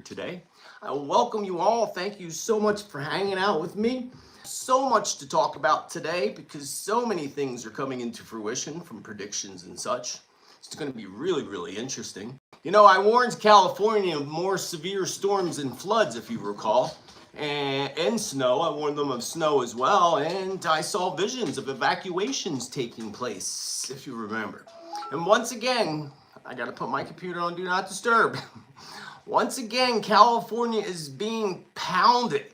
today. I welcome you all. Thank you so much for hanging out with me. So much to talk about today because so many things are coming into fruition from predictions and such. It's going to be really interesting. You know, I warned California of more severe storms and floods, if you recall, and snow. I warned them of snow as well, and I saw visions of evacuations taking place, if you remember. And once again, I got to put my computer on Do Not Disturb. Once again, California is being pounded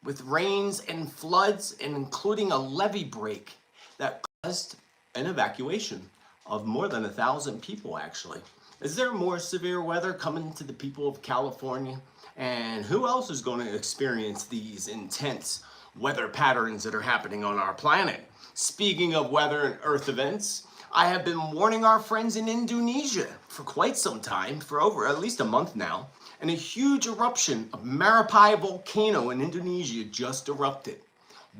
with rains and floods, and including a levee break that caused an evacuation of more than 1,000 people, actually. Is there more severe weather coming to the people of California? And who else is going to experience these intense weather patterns that are happening on our planet? Speaking of weather and earth events, I have been warning our friends in Indonesia for quite some time, for over at least a month now, and a huge eruption of Marapi volcano in Indonesia just erupted.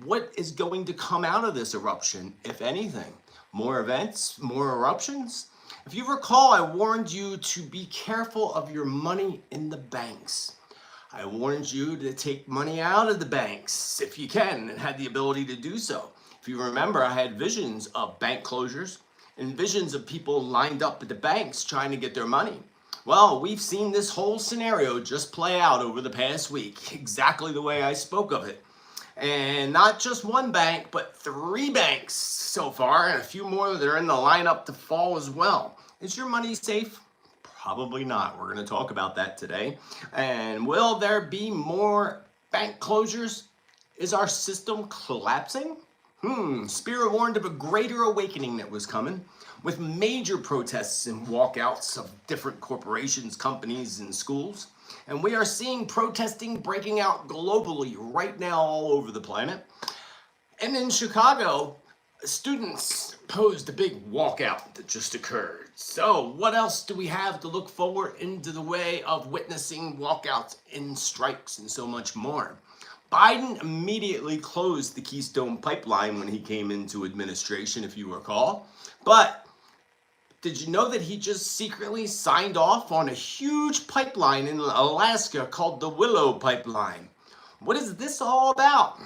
What is going to come out of this eruption, if anything? More events? More eruptions? If you recall, I warned you to be careful of your money in the banks. I warned you to take money out of the banks if you can and had the ability to do so. If you remember, I had visions of bank closures and visions of people lined up at the banks trying to get their money. Well, we've seen this whole scenario just play out over the past week, exactly the way I spoke of it. And not just one bank, but 3 banks so far, and a few more that are in the lineup to fall as well. Is your money safe? Probably not. We're going to talk about that today. And will there be more bank closures? Is our system collapsing? Spirit warned of a greater awakening that was coming, with major protests and walkouts of different corporations, companies, and schools. And we are seeing protesting breaking out globally right now all over the planet. And in Chicago, students posed a big walkout that just occurred. So what else do we have to look forward into the way of witnessing walkouts and strikes and so much more? Biden immediately closed the Keystone Pipeline when he came into administration, if you recall. But did you know that he just secretly signed off on a huge pipeline in Alaska called the Willow pipeline? What is this all about?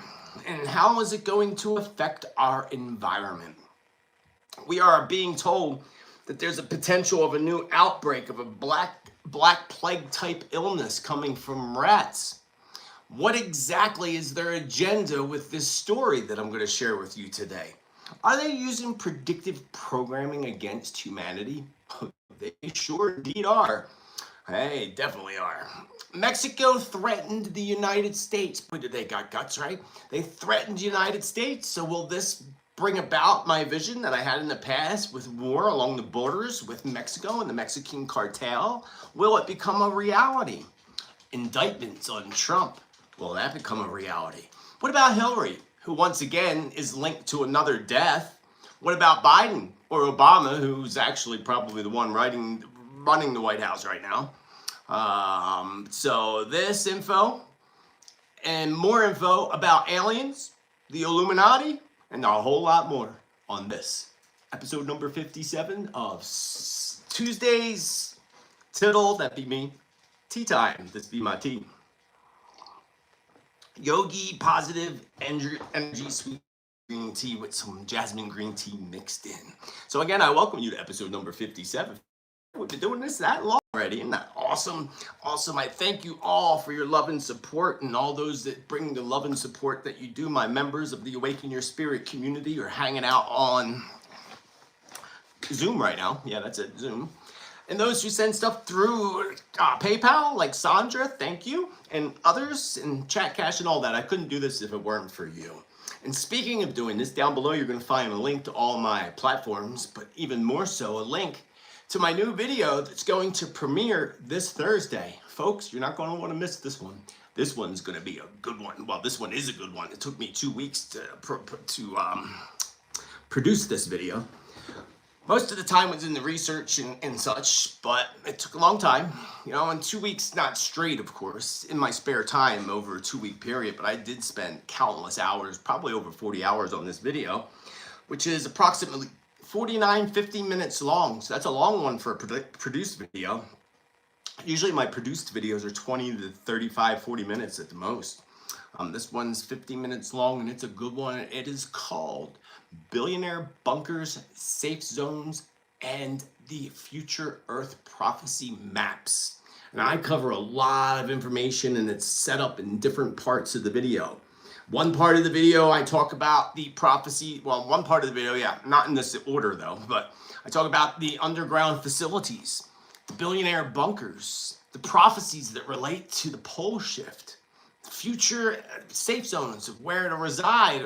And how is it going to affect our environment? We are being told that there's a potential of a new outbreak of a black plague type illness coming from rats. What exactly is their agenda with this story that I'm going to share with you today? Are they using predictive programming against humanity? They sure indeed are. Hey, definitely are. Mexico threatened the United States. Boy, did they got guts, right? They threatened the United States. So will this bring about my vision that I had in the past with war along the borders with Mexico and the Mexican cartel? Will it become a reality? Indictments on Trump. Will that become a reality? What about Hillary, who once again is linked to another death? What about Biden or Obama, who's actually probably the one running the White House right now? So this info and more info about aliens, the Illuminati, and a whole lot more on this episode number 57 of Tuesday's Tittel. That be me. Tea time. This be my tea. Yogi positive energy sweet green tea with some jasmine green tea mixed in. So again, I welcome you to episode number 57. We've been doing this that long already. Isn't that awesome? Awesome. I thank you all for your love and support, and all those that bring the love and support that you do. My members of the Awaken Your Spirit community are hanging out on Zoom right now. Yeah, that's it, Zoom. And those who send stuff through PayPal, like Sandra, thank you. And others in chat cash and all that. I couldn't do this if it weren't for you. And speaking of doing this, down below you're going to find a link to all my platforms, but even more so, a link to my new video that's going to premiere this Thursday. Folks, you're not going to want to miss this one. This one's going to be a good one. Well, this one is a good one. It took me 2 weeks to produce this video. Most of the time was in the research and such, but it took a long time, you know, and 2 weeks, not straight, of course, in my spare time over a 2-week period, but I did spend countless hours, probably over 40 hours on this video, which is approximately 49, 50 minutes long. So that's a long one for a produced video. Usually my produced videos are 20 to 35, 40 minutes at the most. This one's 50 minutes long, and it's a good one. It is called Billionaire Bunkers, Safe Zones, and the Future Earth Prophecy Maps. And I cover a lot of information, and it's set up in different parts of the video. One part of the video, I talk about the prophecy. Well, one part of the video, yeah, not in this order though, but I talk about the underground facilities, the billionaire bunkers, the prophecies that relate to the pole shift, future safe zones of where to reside,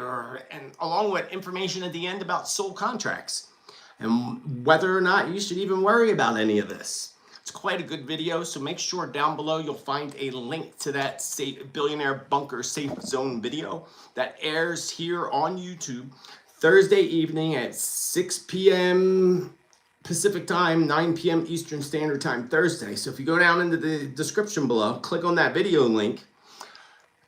and along with information at the end about soul contracts and whether or not you should even worry about any of this. It's quite a good video, so make sure down below you'll find a link to that Billionaire Bunker Safe Zone video that airs here on YouTube Thursday evening at 6 p.m. Pacific time, 9 p.m. Eastern Standard Time Thursday. So if you go down into the description below, click on that video link,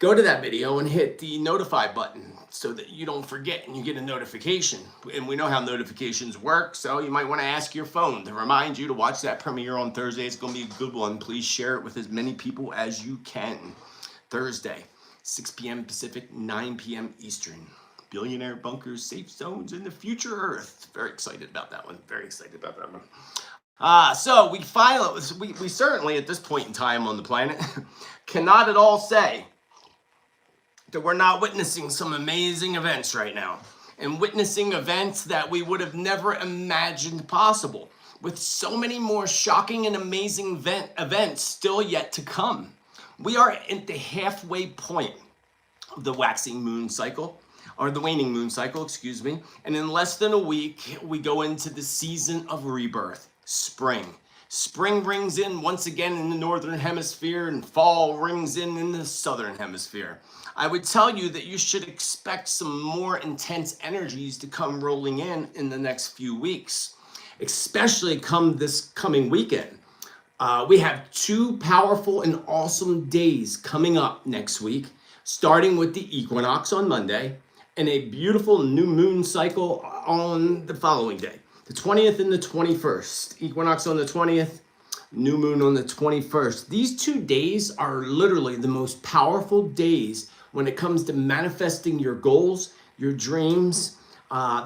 go to that video and hit the notify button so that you don't forget and you get a notification. And we know how notifications work, so you might want to ask your phone to remind you to watch that premiere on Thursday. It's going to be a good one. Please share it with as many people as you can. Thursday, 6 p.m. Pacific, 9 p.m. Eastern. Billionaire Bunkers, Safe Zones, in the Future Earth. Very excited about that one. Very excited about that one. So we certainly at this point in time on the planet cannot at all say that we're not witnessing some amazing events right now, and witnessing events that we would have never imagined possible, with so many more shocking and amazing events still yet to come. We are at the halfway point of the waxing moon cycle, or the waning moon cycle, excuse me, and in less than a week, we go into the season of rebirth, spring. Spring rings in once again in the northern hemisphere, and fall rings in the southern hemisphere. I would tell you that you should expect some more intense energies to come rolling in the next few weeks, especially come this coming weekend. We have two powerful and awesome days coming up next week, starting with the equinox on Monday and a beautiful new moon cycle on the following day, the 20th and the 21st. Equinox on the 20th, new moon on the 21st. These 2 days are literally the most powerful days when it comes to manifesting your goals, your dreams,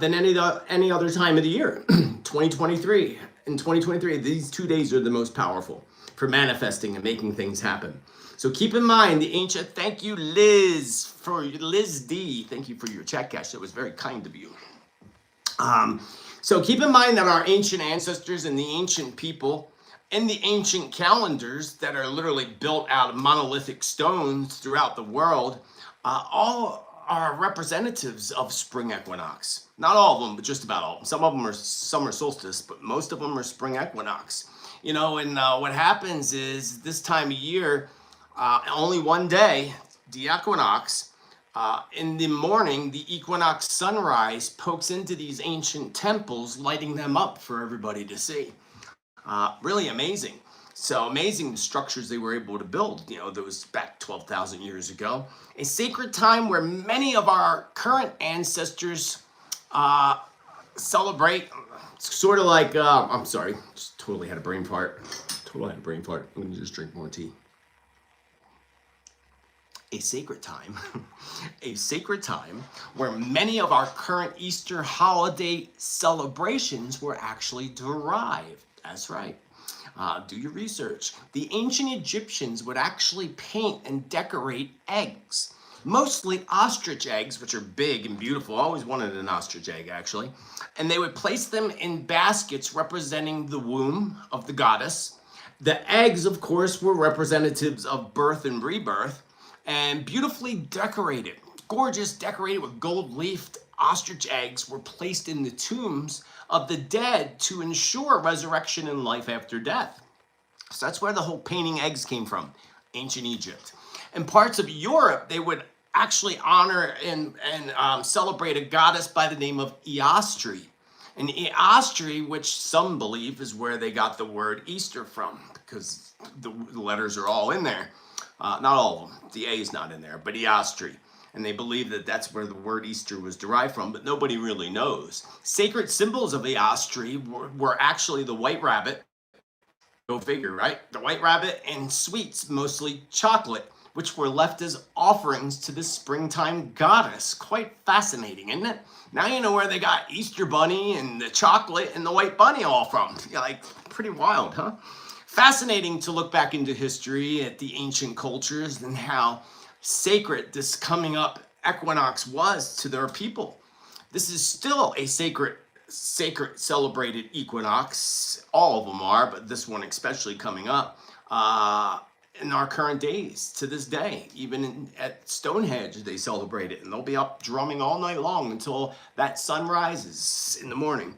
than any other time of the year. 2023. In 2023, these 2 days are the most powerful for manifesting and making things happen. So keep in mind the ancient, thank you Liz D. Thank you for your chat cash. That was very kind of you. So keep in mind that our ancient ancestors and the ancient people and the ancient calendars that are literally built out of monolithic stones throughout the world, all are representatives of spring equinox. Not all of them, but just about all of them. Some of them are summer solstice, but most of them are spring equinox. You know, and what happens is this time of year, only one day, the equinox, in the morning, the equinox sunrise pokes into these ancient temples, lighting them up for everybody to see. Really amazing. So amazing the structures they were able to build, you know, those back 12,000 years ago. A sacred time where many of our current ancestors celebrate, sort of like, I'm sorry, just totally had a brain fart. Totally had a brain fart. I'm gonna just drink more tea. A sacred time, a sacred time where many of our current Easter holiday celebrations were actually derived. That's right. Do your research. The ancient Egyptians would actually paint and decorate eggs, mostly ostrich eggs, which are big and beautiful. I always wanted an ostrich egg, actually. And they would place them in baskets representing the womb of the goddess. The eggs, of course, were representatives of birth and rebirth, and beautifully decorated, gorgeous, decorated with gold-leafed ostrich eggs were placed in the tombs of the dead to ensure resurrection and life after death. So that's where the whole painting eggs came from, ancient Egypt. In parts of Europe, they would actually honor and celebrate a goddess by the name of Eostri. And Eostri, which some believe is where they got the word Easter from, because the letters are all in there. Not all of them. The A is not in there, but Eostri. And they believe that that's where the word Easter was derived from, but nobody really knows. Sacred symbols of Eostri were actually the white rabbit, Go figure, right? The white rabbit and sweets, mostly chocolate, which were left as offerings to the springtime goddess. Quite fascinating, isn't it? Now you know where they got Easter Bunny and the chocolate and the white bunny all from. Yeah, like, pretty wild, huh? Fascinating to look back into history at the ancient cultures and how sacred this coming up equinox was to their people. This is still a sacred celebrated equinox. All of them are, but this one especially coming up in our current days to this day. Even at Stonehenge they celebrate it, and they'll be up drumming all night long until that sun rises in the morning.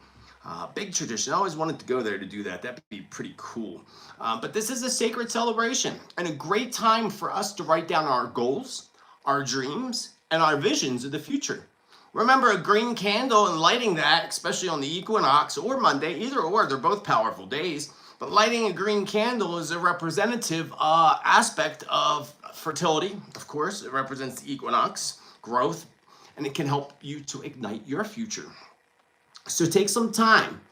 Big tradition. I always wanted to go there to do that. That'd be pretty cool. But this is a sacred celebration and a great time for us to write down our goals, our dreams, and our visions of the future. Remember, a green candle and lighting that, especially on the equinox or Monday, either or, they're both powerful days. But lighting a green candle is a representative aspect of fertility. Of course, it represents the equinox, growth, and it can help you to ignite your future. So take some time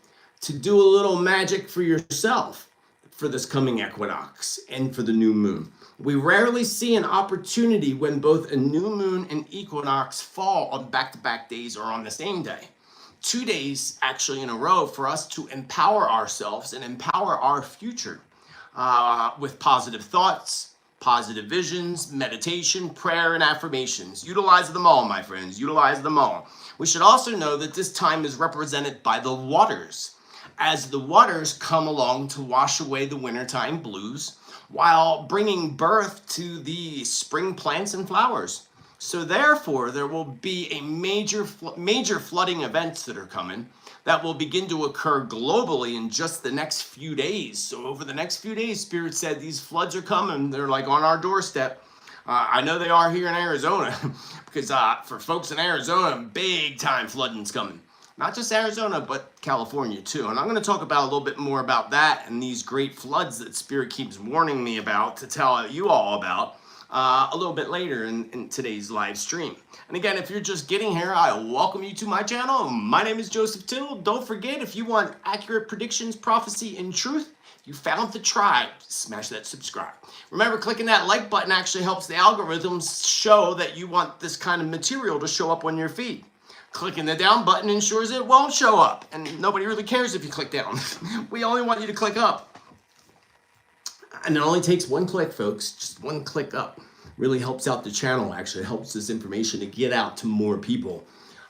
to do a little magic for yourself for this coming equinox and for the new moon. We rarely see an opportunity when both a new moon and equinox fall on back-to-back days or on the same day. 2 days actually in a row for us to empower ourselves and empower our future with positive thoughts, positive visions, meditation, prayer, and affirmations. Utilize them all, my friends. Utilize them all. We should also know that this time is represented by the waters, as the waters come along to wash away the wintertime blues while bringing birth to the spring plants and flowers. So therefore, there will be a major flooding events that are coming that will begin to occur globally in just the next few days. So over the next few days, Spirit said these floods are coming. They're like on our doorstep. I know they are here in Arizona because for folks in Arizona, big time flooding's coming. Not just Arizona, but California too. And I'm going to talk about a little bit more about that and these great floods that Spirit keeps warning me about to tell you all about a little bit later in today's live stream. And again, if you're just getting here, I welcome you to my channel. My name is Joseph Tittel. Don't forget, if you want accurate predictions, prophecy, and truth, you found the tribe. Smash that subscribe. Remember, clicking that like button actually helps the algorithms show that you want this kind of material to show up on your feed. Clicking the down button ensures it won't show up, and nobody really cares if you click down. We only want you to click up. And it only takes one click, folks, just one click up. Really helps out the channel, actually helps this information to get out to more people.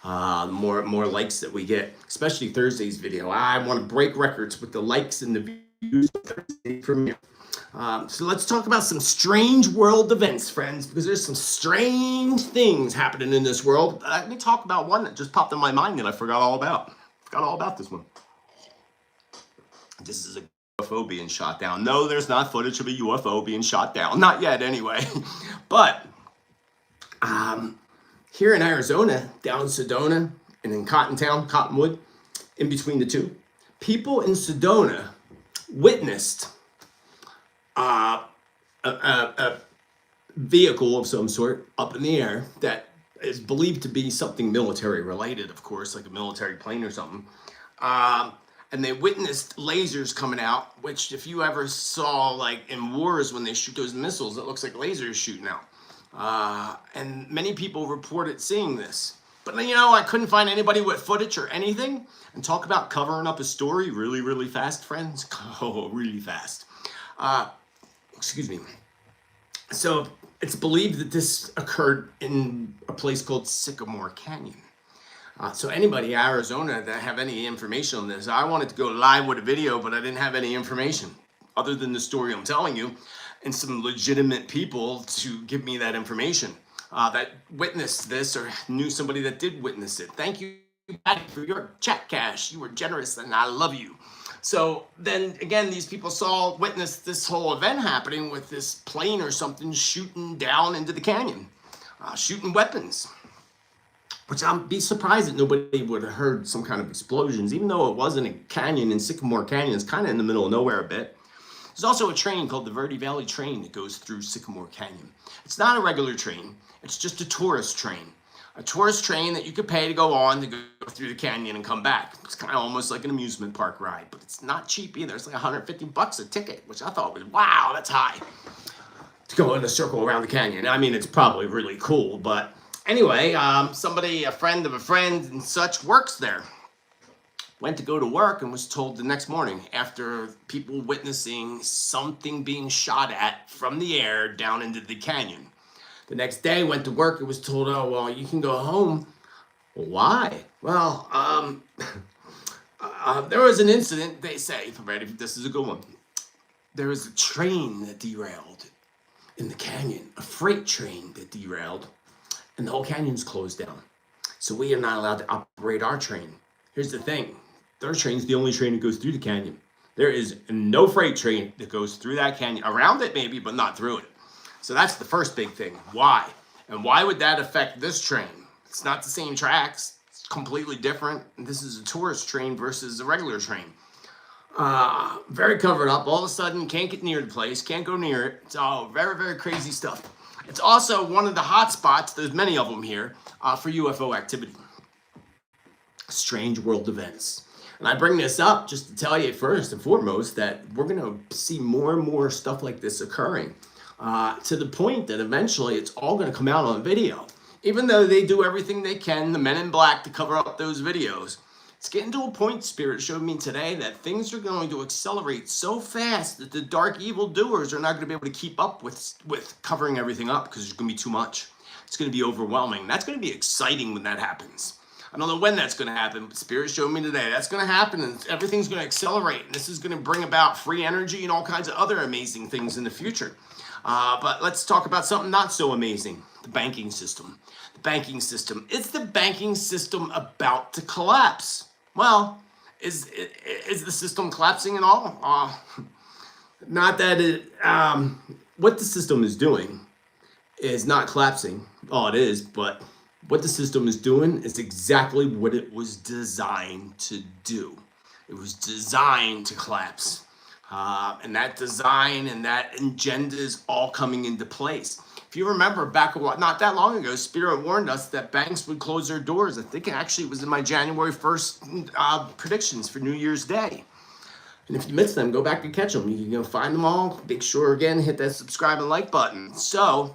More likes that we get, especially Thursday's video. I want to break records with the likes and the views from you. So let's talk about some strange world events, friends, because there's some strange things happening in this world. Let me talk about one that just popped in my mind that I forgot all about. Forgot all about this one. This is a UFO being shot down. No, there's not footage of a UFO being shot down. Not yet, anyway. But here in Arizona, down in Sedona, and in Cottontown, Cottonwood, in between the two, people in Sedona witnessed a vehicle of some sort up in the air that is believed to be something military related, of course, like a military plane or something. And they witnessed lasers coming out, which if you ever saw like in wars when they shoot those missiles, it looks like lasers shooting out. And many people reported seeing this. But you know, I couldn't find anybody with footage or anything. And talk about covering up a story really, really fast, friends. Oh, really fast. Excuse me. So it's believed that this occurred in a place called Sycamore Canyon. So anybody in Arizona that have any information on this, I wanted to go live with a video, but I didn't have any information other than the story I'm telling you and some legitimate people to give me that information that witnessed this or knew somebody that did witness it. Thank you, Patty, for your chat cash. You were generous and I love you. So then again, these people witnessed this whole event happening with this plane or something shooting down into the canyon, shooting weapons. Which I'd be surprised that nobody would have heard some kind of explosions, even though it wasn't a canyon in Sycamore Canyon. It's kind of in the middle of nowhere a bit. There's also a train called the Verde Valley train that goes through Sycamore Canyon. It's not a regular train. It's just a tourist train. a tourist train that you could pay to go on to go through the canyon and come back. It's kind of almost like an amusement park ride, but it's not cheap either. It's like $150 a ticket, which I thought was, wow, that's high, to go in a circle around the canyon. I mean, it's probably really cool, but anyway, somebody, a friend of a friend and such, works there. Went to go to work and was told the next morning, after people witnessing something being shot at from the air down into the canyon. The next day, went to work and was told, oh, well, you can go home. Well, why? Well, there was an incident, they say, ready, this is a good one. There was a train that derailed in the canyon, a freight train that derailed, and the whole canyon's closed down. So we are not allowed to operate our train. Here's the thing. Their train's the only train that goes through the canyon. There is no freight train that goes through that canyon. Around it maybe, but not through it. So that's the first big thing. Why? And why would that affect this train? It's not the same tracks. It's completely different. And this is a tourist train versus a regular train. Very covered up. All of a sudden, can't get near the place. Can't go near it. It's all very, very crazy stuff. It's also one of the hot spots, there's many of them here, for UFO activity. Strange world events. And I bring this up just to tell you first and foremost that we're going to see more and more stuff like this occurring. To the point that eventually it's all going to come out on video. Even though they do everything they can, the men in black, to cover up those videos, it's getting to a point, Spirit showed me today, that things are going to accelerate so fast that the dark evil doers are not going to be able to keep up with covering everything up, because there's going to be too much. It's going to be overwhelming. That's going to be exciting when that happens. I don't know when that's going to happen, but Spirit showed me today that's going to happen, and everything's going to accelerate. And this is going to bring about free energy and all kinds of other amazing things in the future. But let's talk about something not so amazing, the banking system. The banking system. Is the banking system about to collapse? Well, is the system collapsing at all? Not that it, what the system is doing is not collapsing. Oh, it is, but what the system is doing is exactly what it was designed to do. It was designed to collapse. And that design and that agenda is all coming into place. If you remember back not that long ago, Spirit warned us that banks would close their doors. I think it actually was in my January 1st predictions for New Year's Day. And if you missed them, go back and catch them. You can find them all. Make sure, again, hit that subscribe and like button. So,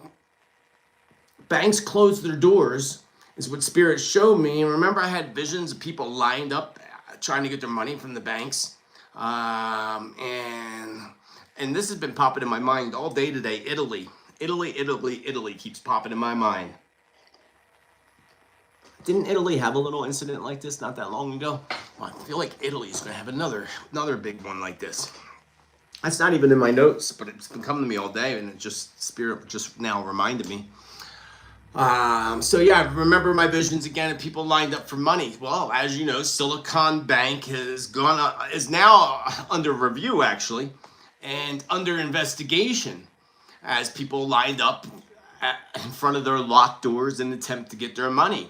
banks close their doors is what Spirit showed me. And remember, I had visions of people lined up trying to get their money from the banks. And this has been popping in my mind all day today. Italy keeps popping in my mind. Didn't Italy have a little incident like this not that long ago? Well, I feel like Italy's going to have another big one like this. That's not even in my notes, but it's been coming to me all day, and Spirit just now reminded me. So yeah, I remember my visions again of people lined up for money. Well, as you know, Silicon Bank is now under review, actually, and under investigation, as people lined up in front of their locked doors in an attempt to get their money.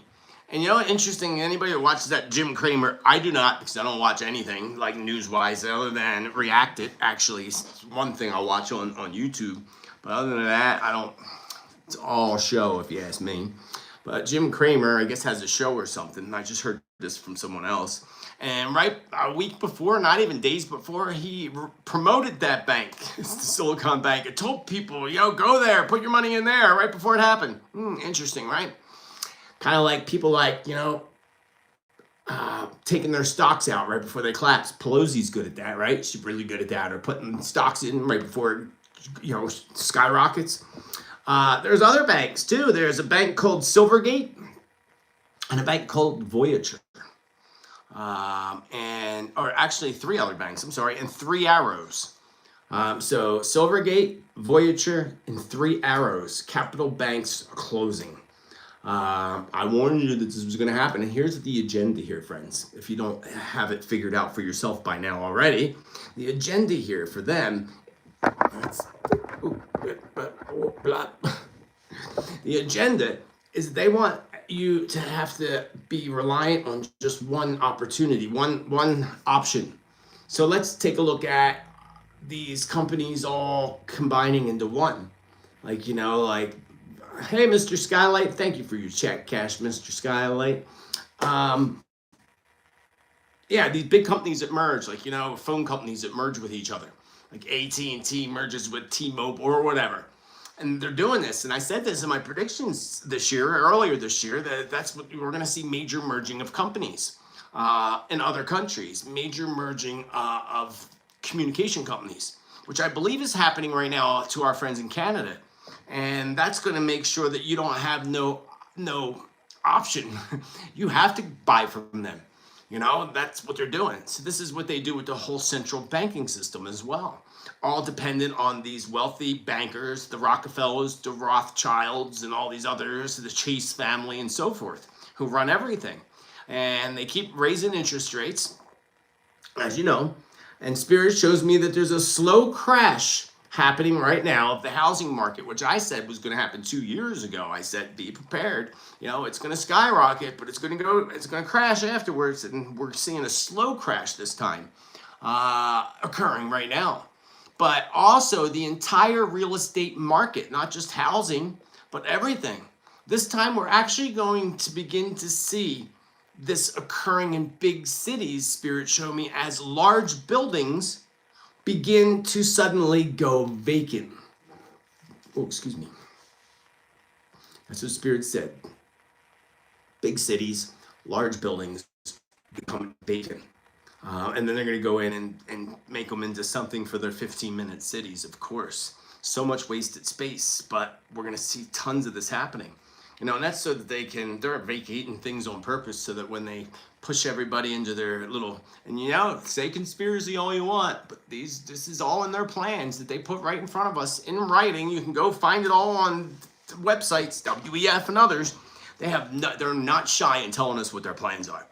And you know, interesting, anybody that watches that Jim Cramer, I do not, because I don't watch anything like news-wise other than React It. Actually, it's one thing I'll watch on YouTube, but other than that, I don't. It's all show, if you ask me. But Jim Cramer, I guess, has a show or something. I just heard this from someone else. And right a week before, not even days before, he promoted that bank, it's the Silicon Bank. It told people, yo, go there, put your money in there right before it happened. Interesting, right? Kind of like people like, you know, taking their stocks out right before they collapse. Pelosi's good at that, right? She's really good at that. Or putting stocks in right before, you know, skyrockets. There's other banks too. There's a bank called Silvergate and a bank called Voyager. Or actually 3 other banks, I'm sorry, and 3 Arrows. So Silvergate, Voyager, and 3 Arrows. Capital banks are closing. I warned you that this was going to happen. And here's the agenda here, friends. If you don't have it figured out for yourself by now already, the agenda here for them, the agenda is they want you to have to be reliant on just one opportunity, one option. So let's take a look at these companies all combining into one. Like, you know, like Hey, Mr. Skylight. Thank you for your check cash, Mr. Skylight. Yeah, these big companies that merge, like, phone companies that merge with each other, like AT&T merges with T-Mobile or whatever. And they're doing this. And I said this in my predictions earlier this year, that's what we're going to see, major merging of companies in other countries, major merging of communication companies, which I believe is happening right now to our friends in Canada. And that's going to make sure that you don't have no option. You have to buy from them. That's what they're doing. So this is what they do with the whole central banking system as well. All dependent on these wealthy bankers, the Rockefellers, the Rothschilds, and all these others, the Chase family and so forth, who run everything. And they keep raising interest rates, as you know. And Spirit shows me that there's a slow crash happening right now of the housing market, which I said was going to happen 2 years ago. I said, be prepared. It's going to skyrocket, but it's going to crash afterwards. And we're seeing a slow crash this time occurring right now. But also the entire real estate market, not just housing, but everything. This time we're actually going to begin to see this occurring in big cities, Spirit showed me, as large buildings begin to suddenly go vacant. Oh, excuse me. That's what Spirit said. Big cities, large buildings become vacant. And then they're going to go in and make them into something for their 15-minute cities, of course. So much wasted space, but we're going to see tons of this happening. And that's so that they're vacating things on purpose so that when they push everybody into their little, and say conspiracy all you want, but this is all in their plans that they put right in front of us in writing. You can go find it all on websites, WEF and others. They're not shy in telling us what their plans are.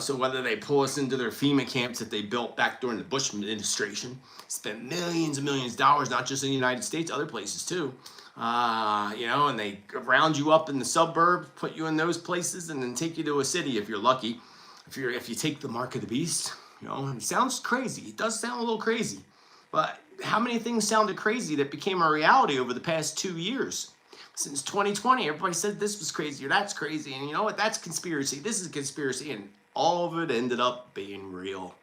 So whether they pull us into their FEMA camps that they built back during the Bush administration, spent millions and millions of dollars, not just in the United States, other places too. And they round you up in the suburbs, put you in those places, and then take you to a city if you're lucky. If you take the mark of the beast, it sounds crazy. It does sound a little crazy, but how many things sounded crazy that became a reality over the past 2 years? Since 2020, everybody said this was crazy or that's crazy, and you know what? That's conspiracy. This is a conspiracy, and all of it ended up being real.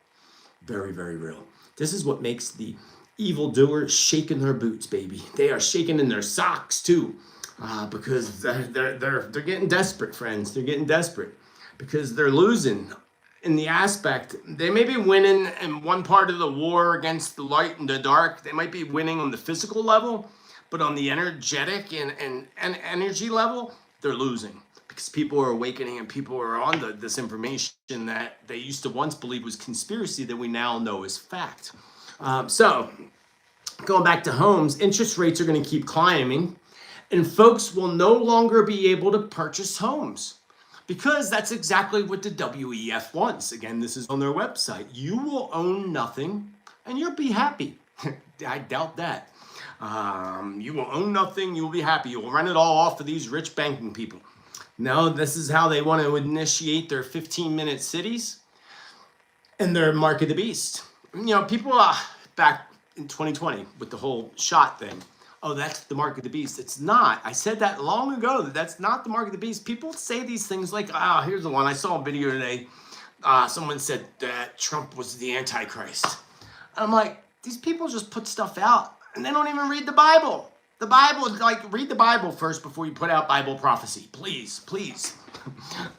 Very, very real. This is what makes the evildoers shaking their boots, baby. They are shaking in their socks too, because they're getting desperate, friends. They're getting desperate because they're losing in the aspect. They may be winning in one part of the war against the light and the dark. They might be winning on the physical level, but on the energetic and energy level, they're losing. Because people are awakening and people are on this information that they used to once believe was conspiracy that we now know is fact. So going back to homes, interest rates are going to keep climbing and folks will no longer be able to purchase homes because that's exactly what the WEF wants. Again, this is on their website. You will own nothing and you'll be happy. I doubt that. You will own nothing. You will be happy. You will run it all off of these rich banking people. No, this is how they want to initiate their 15-minute cities and their mark of the beast. People back in 2020 with the whole shot thing. Oh, that's the mark of the beast. It's not. I said that long ago that that's not the mark of the beast. People say these things like, here's the one. I saw a video today. Someone said that Trump was the Antichrist. I'm like, these people just put stuff out and they don't even read the Bible. The Bible, read the Bible first before you put out Bible prophecy. Please, please.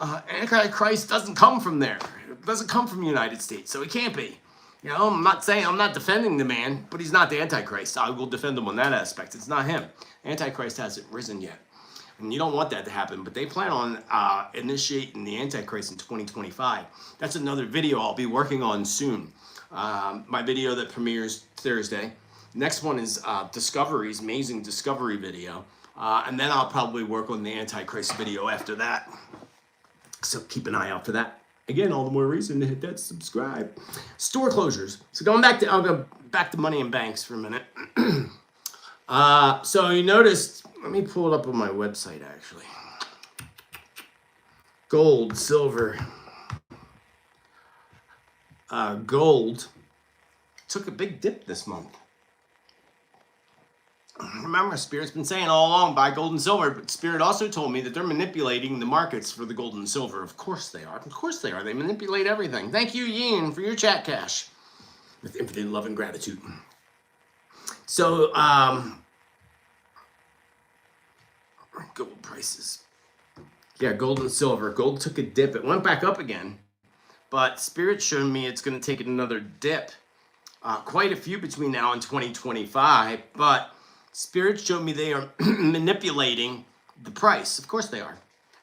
Antichrist doesn't come from there. It doesn't come from the United States, so it can't be. I'm not defending the man, but he's not the Antichrist. I will defend him on that aspect. It's not him. Antichrist hasn't risen yet. And you don't want that to happen, but they plan on initiating the Antichrist in 2025. That's another video I'll be working on soon. My video that premieres Thursday. Next one is Discovery's amazing Discovery video. And then I'll probably work on the Antichrist video after that. So keep an eye out for that. Again, all the more reason to hit that subscribe. Store closures. So I'll go back to money and banks for a minute. So you noticed, let me pull it up on my website actually. Gold, silver, gold took a big dip this month. Remember, Spirit's been saying all along, buy gold and silver, but Spirit also told me that they're manipulating the markets for the gold and silver. Of course they are. Of course they are. They manipulate everything. Thank you, Yin, for your chat cash. With infinite love and gratitude. So, gold prices. Yeah, gold and silver. Gold took a dip. It went back up again. But Spirit showed me it's going to take another dip. Quite a few between now and 2025. But Spirit showed me they are manipulating the price. Of course they are.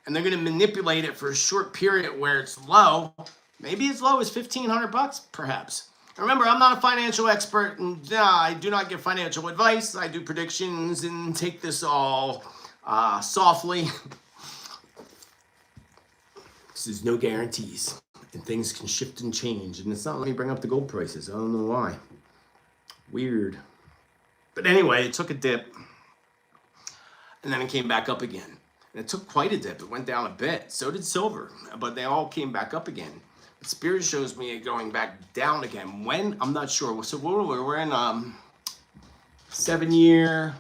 And they're going to manipulate it for a short period where it's low. Maybe as low as $1,500, perhaps. Remember, I'm not a financial expert, and I do not give financial advice. I do predictions and take this all softly. There's no guarantees, and things can shift and change. And it's not letting me bring up the gold prices. I don't know why. Weird. But anyway, it took a dip, and then it came back up again. And it took quite a dip. It went down a bit. So did silver, but they all came back up again. Spirit shows me it going back down again. When? I'm not sure. So we're in 7 year.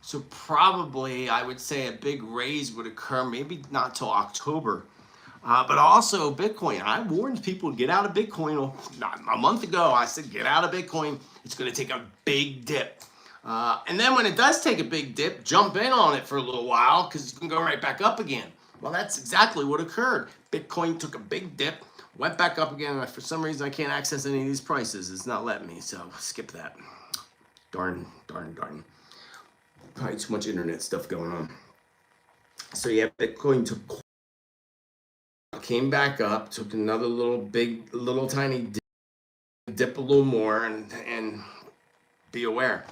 So probably I would say a big raise would occur, maybe not till October. But also Bitcoin. I warned people to get out of Bitcoin a month ago. I said, get out of Bitcoin. It's going to take a big dip. And then when it does take a big dip, jump in on it for a little while because you can go right back up again. Well, that's exactly what occurred. Bitcoin took a big dip, went back up again. For some reason, I can't access any of these prices. It's not letting me, so skip that. Darn. Probably too much internet stuff going on. So yeah, Bitcoin came back up, took another little tiny dip a little more, and be aware.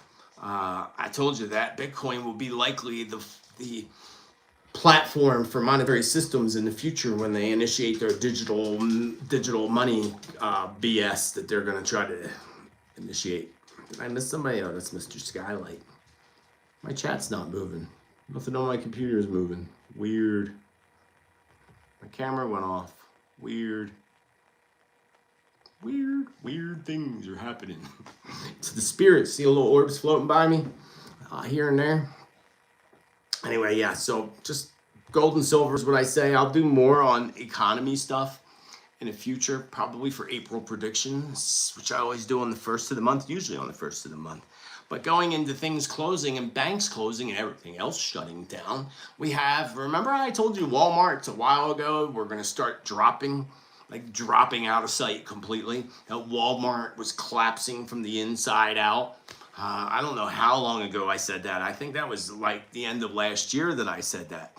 I told you that Bitcoin will be likely the platform for monetary systems in the future when they initiate their digital money BS that they're going to try to initiate. Did I miss somebody? Oh, that's Mr. Skylight. My chat's not moving. Nothing on my computer is moving. Weird. My camera went off. Weird things are happening. To the spirits. See a little orbs floating by me here and there. Anyway, yeah, so just gold and silver is what I say. I'll do more on economy stuff in the future, probably for April predictions, which I always do on the first of the month, usually on the first of the month. But going into things closing and banks closing and everything else shutting down, we have, remember I told you Walmart a while ago, we're going to start dropping out of sight completely. Walmart was collapsing from the inside out. I don't know how long ago I said that. I think that was like the end of last year that I said that.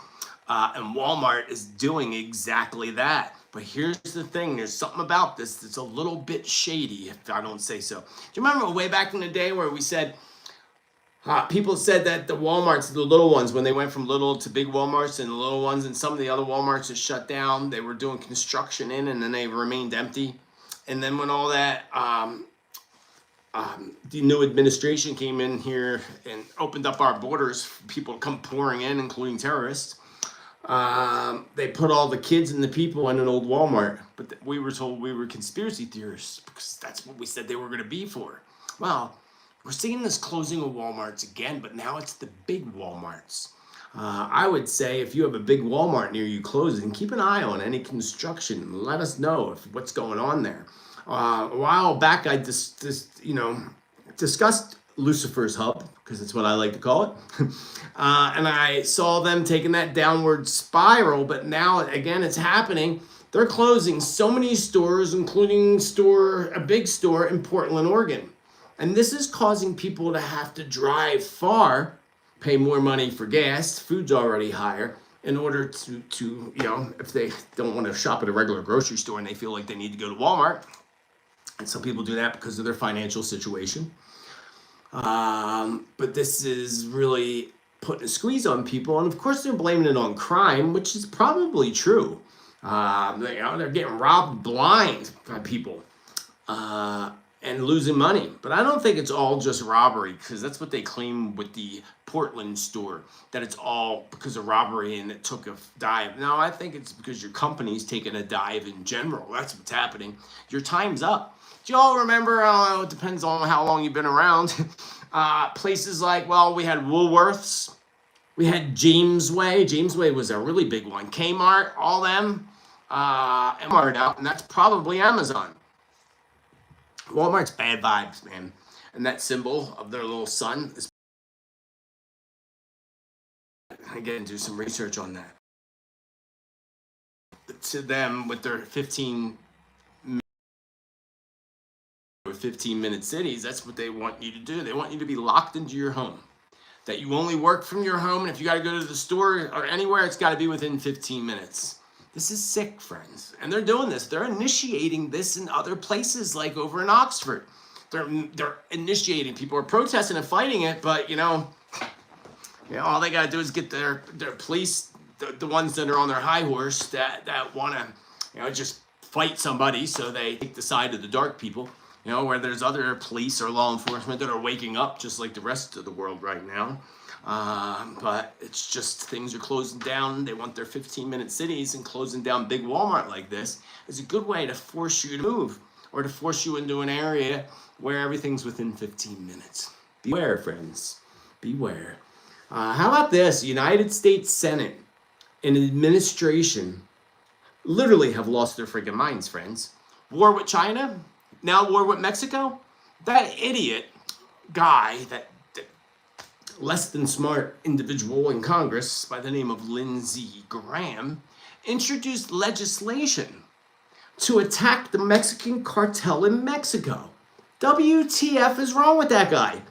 And Walmart is doing exactly that. But here's the thing. There's something about this that's a little bit shady, if I don't say so. Do you remember way back in the day where we said, people said that the Walmarts, the little ones, when they went from little to big Walmarts and the little ones and some of the other Walmarts that shut down, they were doing construction in and then they remained empty. And then when all that, the new administration came in here and opened up our borders for people to come pouring in, including terrorists, they put all the kids and the people in an old Walmart. But we were told we were conspiracy theorists because that's what we said they were going to be for. Well, we're seeing this closing of Walmarts again, but now it's the big Walmarts. I would say if you have a big Walmart near you closing, keep an eye on any construction. Let us know what's going on there. A while back, I discussed Lucifer's Hub, because that's what I like to call it. And I saw them taking that downward spiral, but now, again, it's happening. They're closing so many stores, including a big store in Portland, Oregon. And this is causing people to have to drive far, pay more money for gas, food's already higher, in order to if they don't want to shop at a regular grocery store and they feel like they need to go to Walmart. And some people do that because of their financial situation. But this is really putting a squeeze on people. And of course, they're blaming it on crime, which is probably true. They're getting robbed blind by people and losing money. But I don't think it's all just robbery, because that's what they claim with the Portland store, that it's all because of robbery and it took a dive. No, I think it's because your company's taking a dive in general. That's what's happening. Your time's up. Do you all remember, it depends on how long you've been around, Places like, well, we had Woolworths, we had Jamesway. Jamesway was a really big one. Kmart, all them, Walmart out, and that's probably Amazon. Walmart's bad vibes, man. And that symbol of their little sun is. Again, do some research on that. To them, with their 15-minute cities, that's what they want you to do. They want you to be locked into your home. That you only work from your home, and if you got to go to the store or anywhere, it's got to be within 15 minutes. This is sick, friends. And they're doing this. They're initiating this in other places, like over in Oxford. They're initiating. People are protesting and fighting it, but all they got to do is get their police, the ones that are on their high horse that want to, just fight somebody, so they take the side of the dark people. Where there's other police or law enforcement that are waking up just like the rest of the world right now. But it's just things are closing down. They want their 15-minute cities, and closing down big Walmart like this is a good way to force you to move, or to force you into an area where everything's within 15 minutes. Beware, friends. Beware. How about this? United States Senate and administration literally have lost their freaking minds, friends. War with China? Now war with Mexico? That idiot guy, that less than smart individual in Congress by the name of Lindsey Graham, introduced legislation to attack the Mexican cartel in Mexico. WTF is wrong with that guy?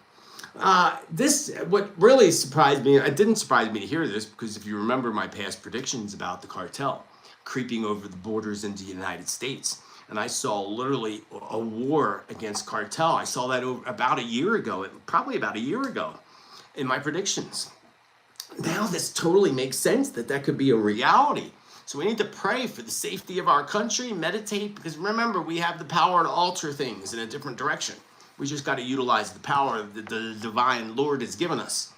What really surprised me, it didn't surprise me to hear this, because if you remember my past predictions about the cartel creeping over the borders into the United States, and I saw literally a war against cartel. I saw that about a year ago, probably about a year ago, in my predictions. Now this totally makes sense that could be a reality. So we need to pray for the safety of our country, meditate, because remember, we have the power to alter things in a different direction. We just got to utilize the power that the divine Lord has given us.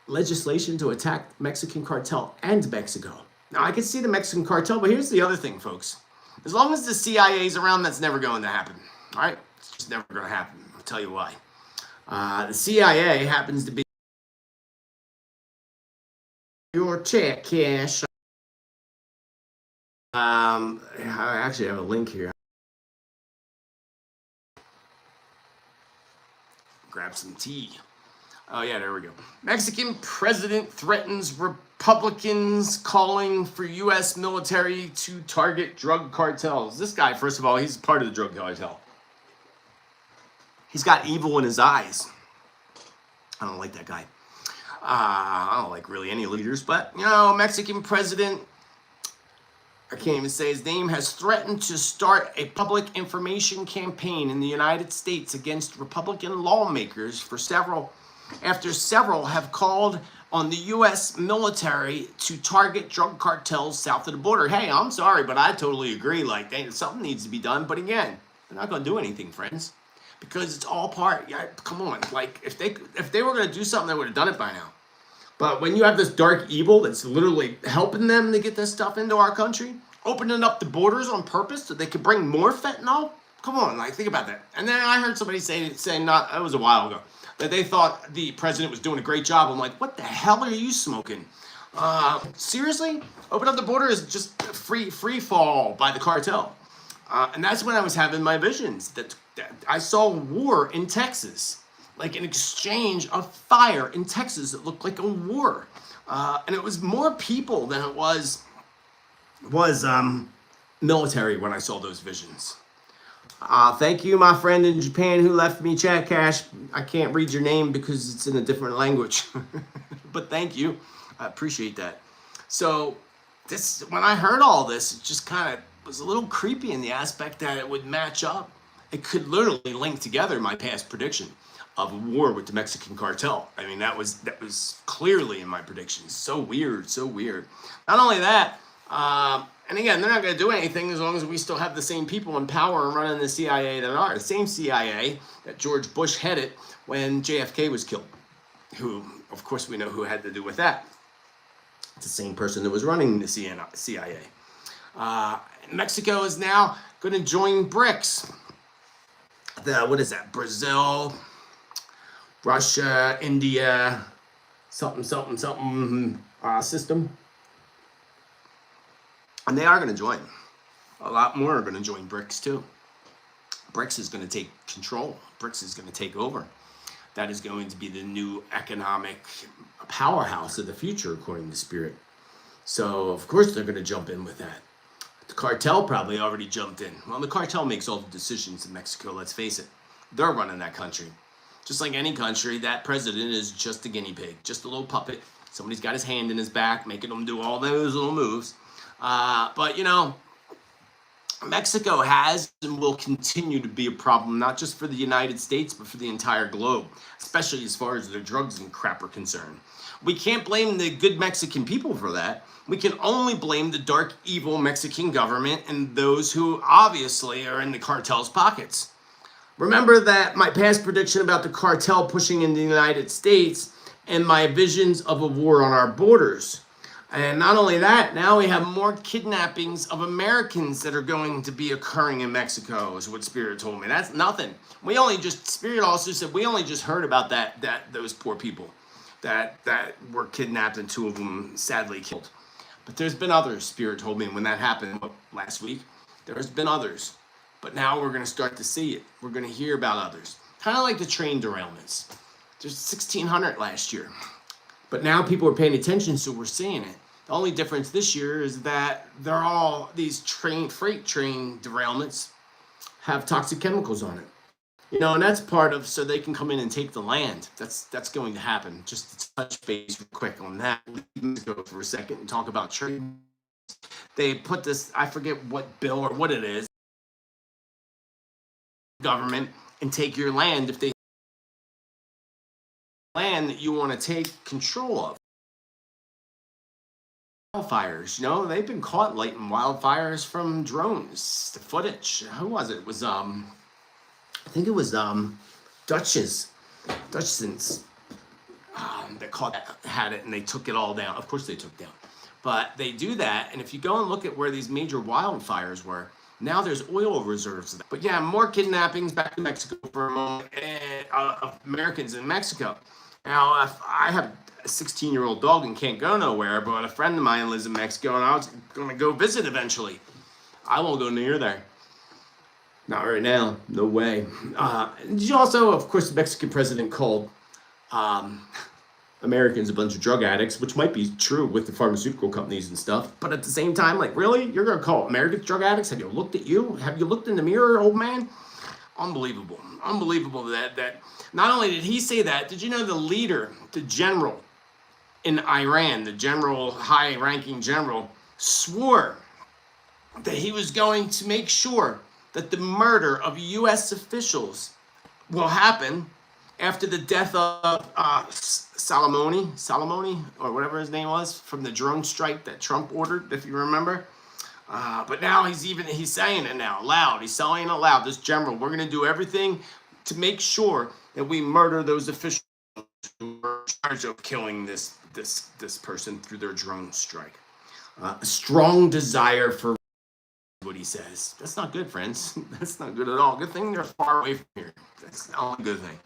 Legislation to attack Mexican cartel and Mexico. Now, I can see the Mexican cartel, but here's the other thing, folks. As long as the CIA's around, that's never going to happen. All right? It's just never going to happen. I'll tell you why. The CIA happens to be your check cash. I actually have a link here. Grab some tea. Oh, yeah, there we go. Mexican president threatens Republicans calling for U.S. military to target drug cartels. This guy, first of all, he's part of the drug cartel. He's got evil in his eyes. I don't like that guy. I don't like really any leaders, but, Mexican president, I can't even say his name, has threatened to start a public information campaign in the United States against Republican lawmakers after several have called on the U.S. military to target drug cartels south of the border. Hey, I'm sorry, but I totally agree. Something needs to be done. But again, they're not going to do anything, friends, because it's all part. Yeah, come on. If they were going to do something, they would have done it by now. But when you have this dark evil that's literally helping them to get this stuff into our country, opening up the borders on purpose so they could bring more fentanyl, come on, think about that. And then I heard somebody say it was a while ago, that they thought the president was doing a great job. I'm like, what the hell are you smoking? Seriously? Open up the border is just free fall by the cartel. And that's when I was having my visions that I saw war in Texas, like an exchange of fire in Texas that looked like a war. And it was more people than it was military when I saw those visions. Thank you, my friend in Japan who left me chat cash. I can't read your name because it's in a different language. But thank you. I appreciate that. So when I heard all this, it just kind of was a little creepy in the aspect that it would match up. It could literally link together my past prediction of a war with the Mexican cartel. I mean, that was clearly in my predictions. So weird, so weird. Not only that, and again, they're not going to do anything as long as we still have the same people in power and running the CIA that are. The same CIA that George Bush headed when JFK was killed. Who, of course, we know who had to do with that. It's the same person that was running the CIA. Mexico is now going to join BRICS. what is that? Brazil, Russia, India, something system. And they are going to join. A lot more are going to join BRICS too. BRICS is going to take control. BRICS is going to take over. That is going to be the new economic powerhouse of the future, according to Spirit. So, of course, they're going to jump in with that. The cartel probably already jumped in. Well, the cartel makes all the decisions in Mexico, let's face it. They're running that country. Just like any country, that president is just a guinea pig, just a little puppet. Somebody's got his hand in his back, making him do all those little moves. But, you know, Mexico has and will continue to be a problem, not just for the United States, but for the entire globe, especially as far as their drugs and crap are concerned. We can't blame the good Mexican people for that. We can only blame the dark, evil Mexican government and those who obviously are in the cartel's pockets. Remember that my past prediction about the cartel pushing in the United States and my visions of a war on our borders. And not only that, now we have more kidnappings of Americans that are going to be occurring in Mexico, is what Spirit told me. That's nothing. Spirit also said we only just heard about those poor people that were kidnapped and 2 of them sadly killed. But there's been others, Spirit told me when that happened last week. There's been others. But now we're going to start to see it. We're going to hear about others. Kind of like the train derailments. There's 1,600 last year. But now people are paying attention, so we're seeing it. The only difference this year is that these freight train derailments have toxic chemicals on it. You know, and that's part of, so they can come in and take the land. That's going to happen. Just to touch base real quick on that. Let's go for a second and talk about train. They put this, I forget what bill or what it is, government, and take your land if they land that you want to take control of. Wildfires, you know, they've been caught lighting wildfires from drones. The footage, who was it? It was I think it was Dutchsons that had it, and they took it all down. Of course they took down, but they do that. And if you go and look at where these major wildfires were, now there's oil reserves. But yeah, more kidnappings back to Mexico for a moment of Americans in Mexico. Now, if I have a 16-year-old dog and can't go nowhere, but a friend of mine lives in Mexico and I was going to go visit eventually. I won't go near there. Not right now. No way. Also, of course, the Mexican president called Americans a bunch of drug addicts, which might be true with the pharmaceutical companies and stuff. But at the same time, like, really? You're going to call Americans drug addicts? Have you looked at you? Have you looked in the mirror, old man? Unbelievable. Unbelievable that not only did he say that, did you know the leader, the general in Iran, the general, high-ranking general, swore that he was going to make sure that the murder of U.S. officials will happen after the death of Soleimani, or whatever his name was, from the drone strike that Trump ordered, if you remember. But now he's saying it now, loud. He's saying it loud. This general, we're going to do everything to make sure that we murder those officials who are in charge of killing this person through their drone strike. A strong desire for what he says. That's not good, friends. That's not good at all. Good thing they're far away from here. That's not a good thing.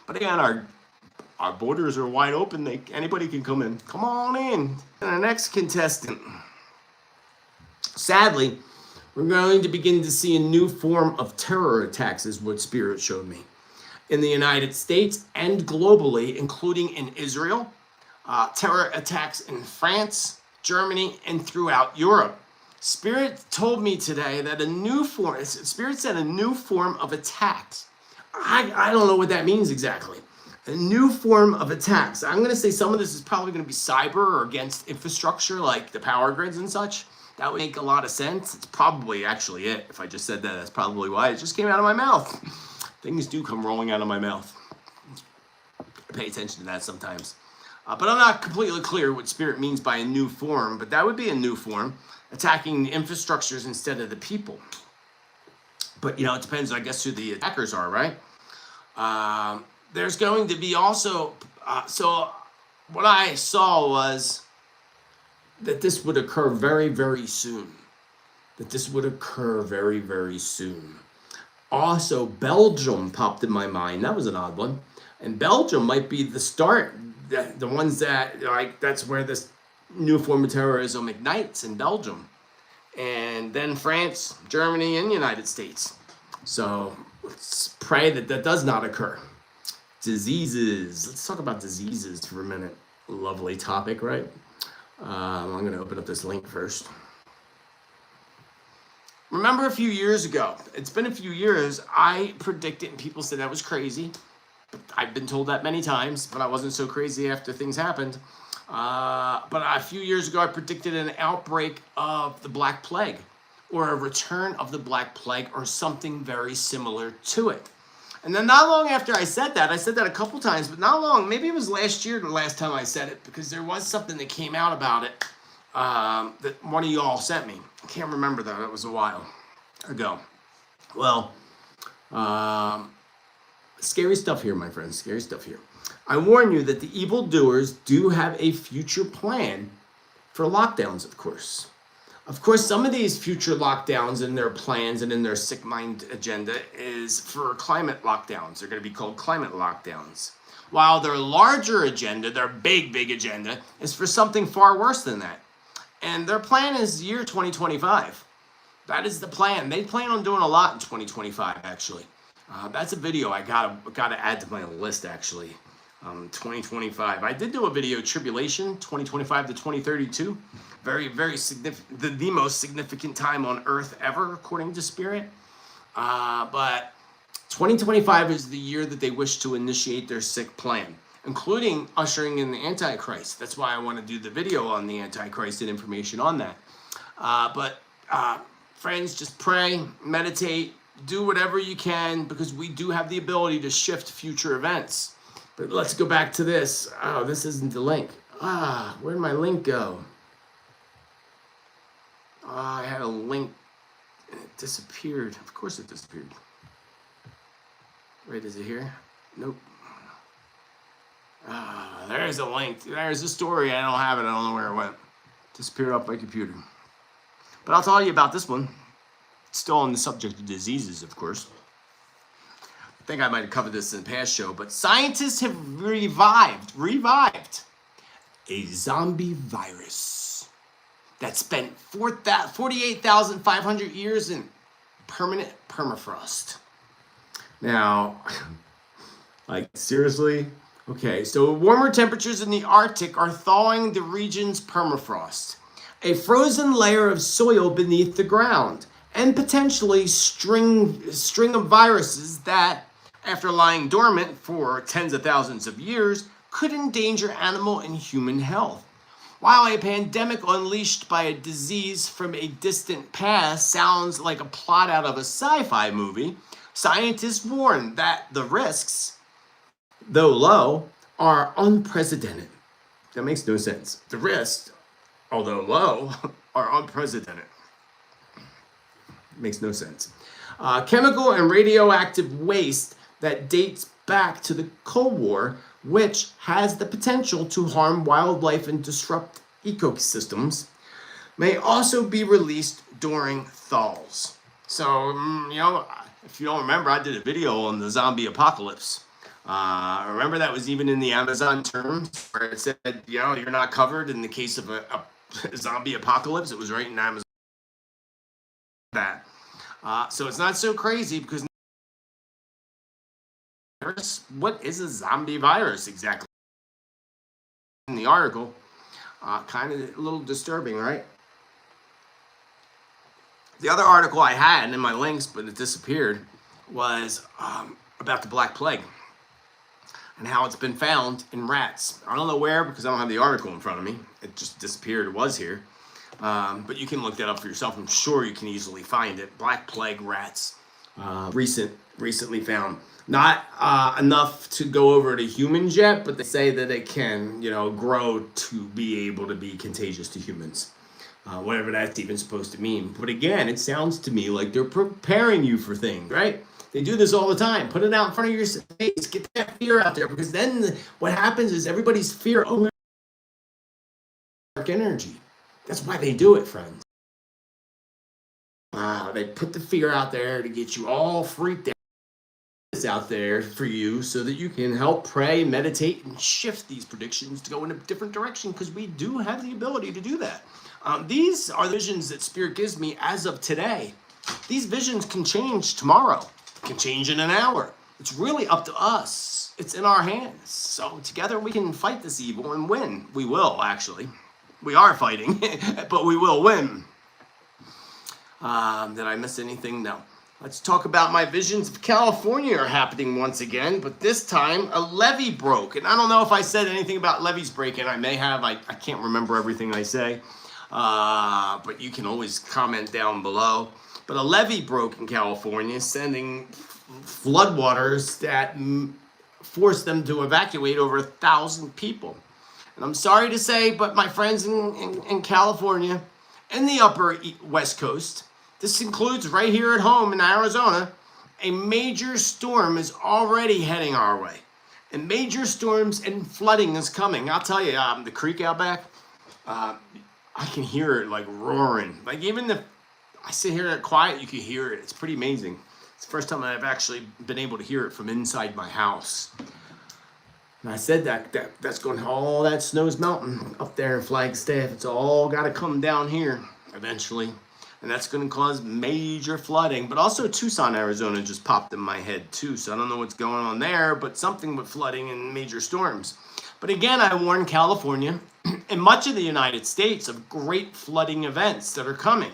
But again, our borders are wide open. Anybody can come in. Come on in. And our next contestant. Sadly, we're going to begin to see a new form of terror attacks, is what Spirit showed me, in the United States and globally, including in Israel, terror attacks in France, Germany, and throughout Europe. Spirit told me today that Spirit said a new form of attacks. I don't know what that means exactly. A new form of attacks. I'm going to say some of this is probably going to be cyber or against infrastructure like the power grids and such. That would make a lot of sense. It's probably actually it. If I just said that, that's probably why it just came out of my mouth. Things do come rolling out of my mouth. I pay attention to that sometimes. But I'm not completely clear what Spirit means by a new form, but that would be a new form, attacking the infrastructures instead of the people. But, you know, it depends, I guess, who the attackers are, right? There's going to be also, so what I saw was that this would occur very, very soon. That this would occur very, very soon. Also, Belgium popped in my mind. That was an odd one. And Belgium might be the start, the ones that, like, that's where this new form of terrorism ignites, in Belgium. And then France, Germany, and the United States. So let's pray that that does not occur. Diseases. Let's talk about diseases for a minute. Lovely topic, right? I'm going to open up this link first. Remember a few years ago, it's been a few years, I predicted, and people said that was crazy. I've been told that many times, but I wasn't so crazy after things happened. But a few years ago, I predicted an outbreak of the Black Plague, or a return of the Black Plague, or something very similar to it. And then not long after I said that a couple times, but not long, maybe it was last year the last time I said it, because there was something that came out about it that one of y'all sent me. I can't remember though, it was a while ago. Well, scary stuff here, my friends, scary stuff here. I warn you that the evildoers do have a future plan for lockdowns, of course. Of course, some of these future lockdowns in their plans and in their sick mind agenda is for climate lockdowns. They're going to be called climate lockdowns. While their larger agenda, their big agenda, is for something far worse than that. And their plan is year 2025. That is the plan. They plan on doing a lot in 2025, actually. That's a video I gotta add to my list, actually. 2025. I did do a video, Tribulation, 2025 to 2032. Very significant, the most significant time on Earth ever, according to Spirit. But 2025 is the year that they wish to initiate their sick plan, including ushering in the Antichrist. That's why I want to do the video on the Antichrist and information on that. But friends, just pray, meditate, do whatever you can, because we do have the ability to shift future events. But let's go back to this. Oh, this isn't the link. Where'd my link go? I had a link and it disappeared. Of course it disappeared. Wait, is it here? Nope. There's a link. There's a story. I don't have it. I don't know where it went. Disappeared off my computer. But I'll tell you about this one. It's still on the subject of diseases, of course. I think I might have covered this in the past show, but scientists have revived a zombie virus that spent 48,500 years in permanent permafrost. Now, like, seriously? Okay, so warmer temperatures in the Arctic are thawing the region's permafrost, a frozen layer of soil beneath the ground, and potentially string of viruses that, after lying dormant for tens of thousands of years, could endanger animal and human health. While a pandemic unleashed by a disease from a distant past sounds like a plot out of a sci-fi movie, scientists warn that the risks, though low, are unprecedented. That makes no sense. The risks, although low, are unprecedented. Makes no sense. Chemical and radioactive waste that dates back to the Cold War, which has the potential to harm wildlife and disrupt ecosystems, may also be released during thaws. So, if you don't remember, I did a video on the zombie apocalypse. Remember that was even in the Amazon terms, where it said, you're not covered in the case of a zombie apocalypse. It was right in Amazon. That. So it's not so crazy, because what is a zombie virus exactly? In the article, kind of a little disturbing, right? The other article I had in my links, but it disappeared, was about the Black Plague and how it's been found in rats. I don't know where, because I don't have the article in front of me. It just disappeared. It was here. But you can look that up for yourself. I'm sure you can easily find it. Black Plague rats, recently found. Not enough to go over to humans yet, but they say that it can, grow to be able to be contagious to humans. Whatever that's even supposed to mean. But again, it sounds to me like they're preparing you for things, right? They do this all the time. Put it out in front of your face. Get that fear out there, because then what happens is everybody's fear, dark energy. That's why they do it, friends. They put the fear out there to get you all freaked out there for you so that you can help pray, meditate, and shift these predictions to go in a different direction, because we do have the ability to do that. These are the visions that Spirit gives me as of today. These visions can change tomorrow, can change in an hour. It's really up to us. It's in our hands. So together we can fight this evil and win. We will, actually. We are fighting, but we will win. Did I miss anything? No. Let's talk about my visions of California are happening once again, but this time a levee broke. And I don't know if I said anything about levees breaking. I may have. I can't remember everything I say, but you can always comment down below. But a levee broke in California, sending floodwaters that forced them to evacuate over 1,000 people. And I'm sorry to say, but my friends in California and the upper West Coast, this includes right here at home in Arizona, a major storm is already heading our way. And major storms and flooding is coming. I'll tell you, the creek out back, I can hear it like roaring. Like even if I sit here at quiet, you can hear it. It's pretty amazing. It's the first time I've actually been able to hear it from inside my house. And I said that's going, all that snow's melting up there in Flagstaff. It's all got to come down here eventually. And that's going to cause major flooding. But also Tucson, Arizona just popped in my head too. So I don't know what's going on there, but something with flooding and major storms. But again, I warn California and much of the United States of great flooding events that are coming.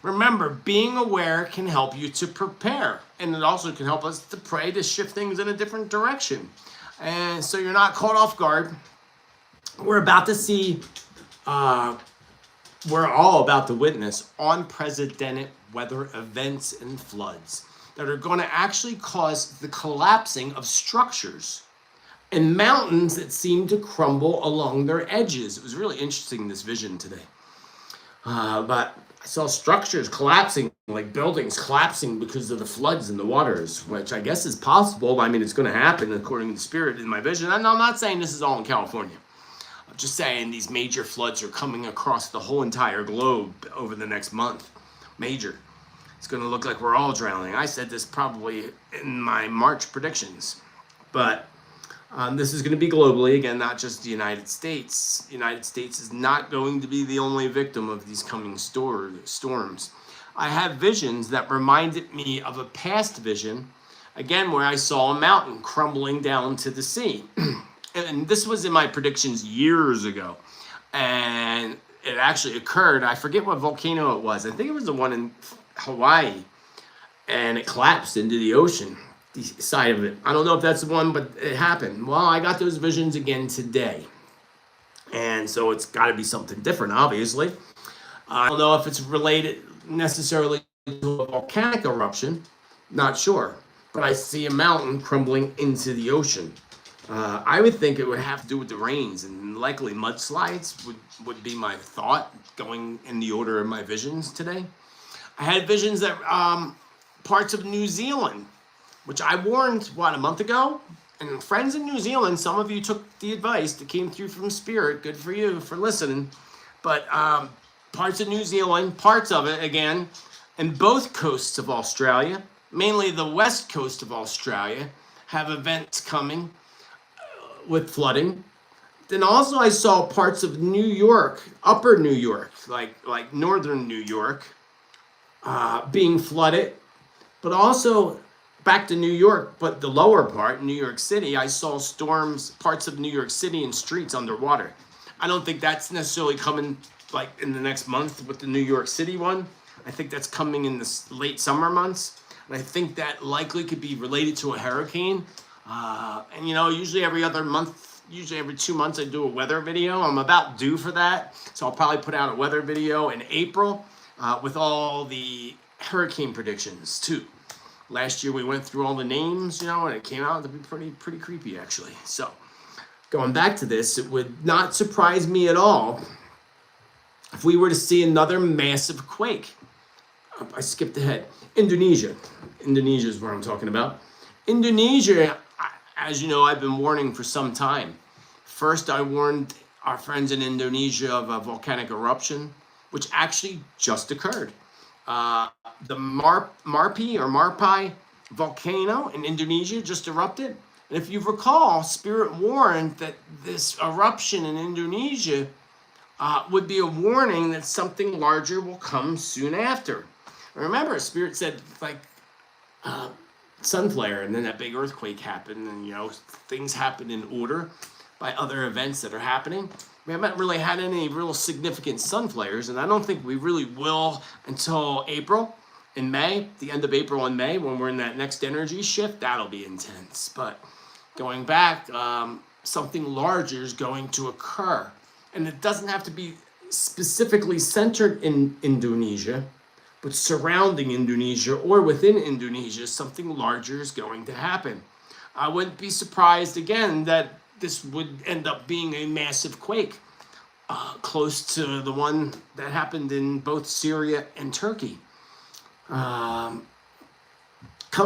Remember, being aware can help you to prepare. And it also can help us to pray to shift things in a different direction. And so you're not caught off guard. We're about to see, we're all about to witness unprecedented weather events and floods that are going to actually cause the collapsing of structures and mountains that seem to crumble along their edges. It was really interesting, this vision today. But I saw structures collapsing, like buildings collapsing because of the floods and the waters, which I guess is possible. I mean, it's going to happen according to Spirit in my vision. And I'm not saying this is all in California. I'm just saying these major floods are coming across the whole entire globe over the next month. Major. It's going to look like we're all drowning. I said this probably in my March predictions. But this is going to be globally, again, not just the United States. The United States is not going to be the only victim of these coming storms. I have visions that reminded me of a past vision, again, where I saw a mountain crumbling down to the sea. And this was in my predictions years ago. And it actually occurred. I forget what volcano it was. I think it was the one in Hawaii. And it collapsed into the ocean. The side of it. I don't know if that's the one, but it happened. Well, I got those visions again today. And so it's got to be something different, obviously. I don't know if it's related necessarily to a volcanic eruption. Not sure. But I see a mountain crumbling into the ocean. I would think it would have to do with the rains, and likely mudslides would be my thought, going in the order of my visions today. I had visions that parts of New Zealand, which I warned, a month ago? And friends in New Zealand, some of you took the advice that came through from Spirit. Good for you for listening. But parts of New Zealand, parts of it, again, and both coasts of Australia, mainly the west coast of Australia, have events coming with flooding. Then also I saw parts of New York, upper New York, like northern New York, being flooded. But also back to New York, but the lower part, New York City, I saw storms, parts of New York City and streets underwater. I don't think that's necessarily coming like in the next month with the New York City one. I think that's coming in the late summer months. And I think that likely could be related to a hurricane. And you know, usually every other month, usually every 2 months I do a weather video. I'm about due for that. So I'll probably put out a weather video in April with all the hurricane predictions too. Last year we went through all the names, you know, and it came out to be pretty creepy actually. So going back to this, it would not surprise me at all if we were to see another massive quake. I skipped ahead. Indonesia is where I'm talking about. Indonesia, as you know, I've been warning for some time. First, I warned our friends in Indonesia of a volcanic eruption, which actually just occurred. The Marapi volcano in Indonesia just erupted. And if you recall, Spirit warned that this eruption in Indonesia would be a warning that something larger will come soon after. Remember, Spirit said, like, sun flare, and then that big earthquake happened, and, you know, things happen in order by other events that are happening. We haven't really had any real significant sun flares, and I don't think we really will until April and May, the end of April and May, when we're in that next energy shift. That'll be intense. But going back, something larger is going to occur. And it doesn't have to be specifically centered in Indonesia, but surrounding Indonesia or within Indonesia, something larger is going to happen. I wouldn't be surprised, again, that this would end up being a massive quake, close to the one that happened in both Syria and Turkey. Come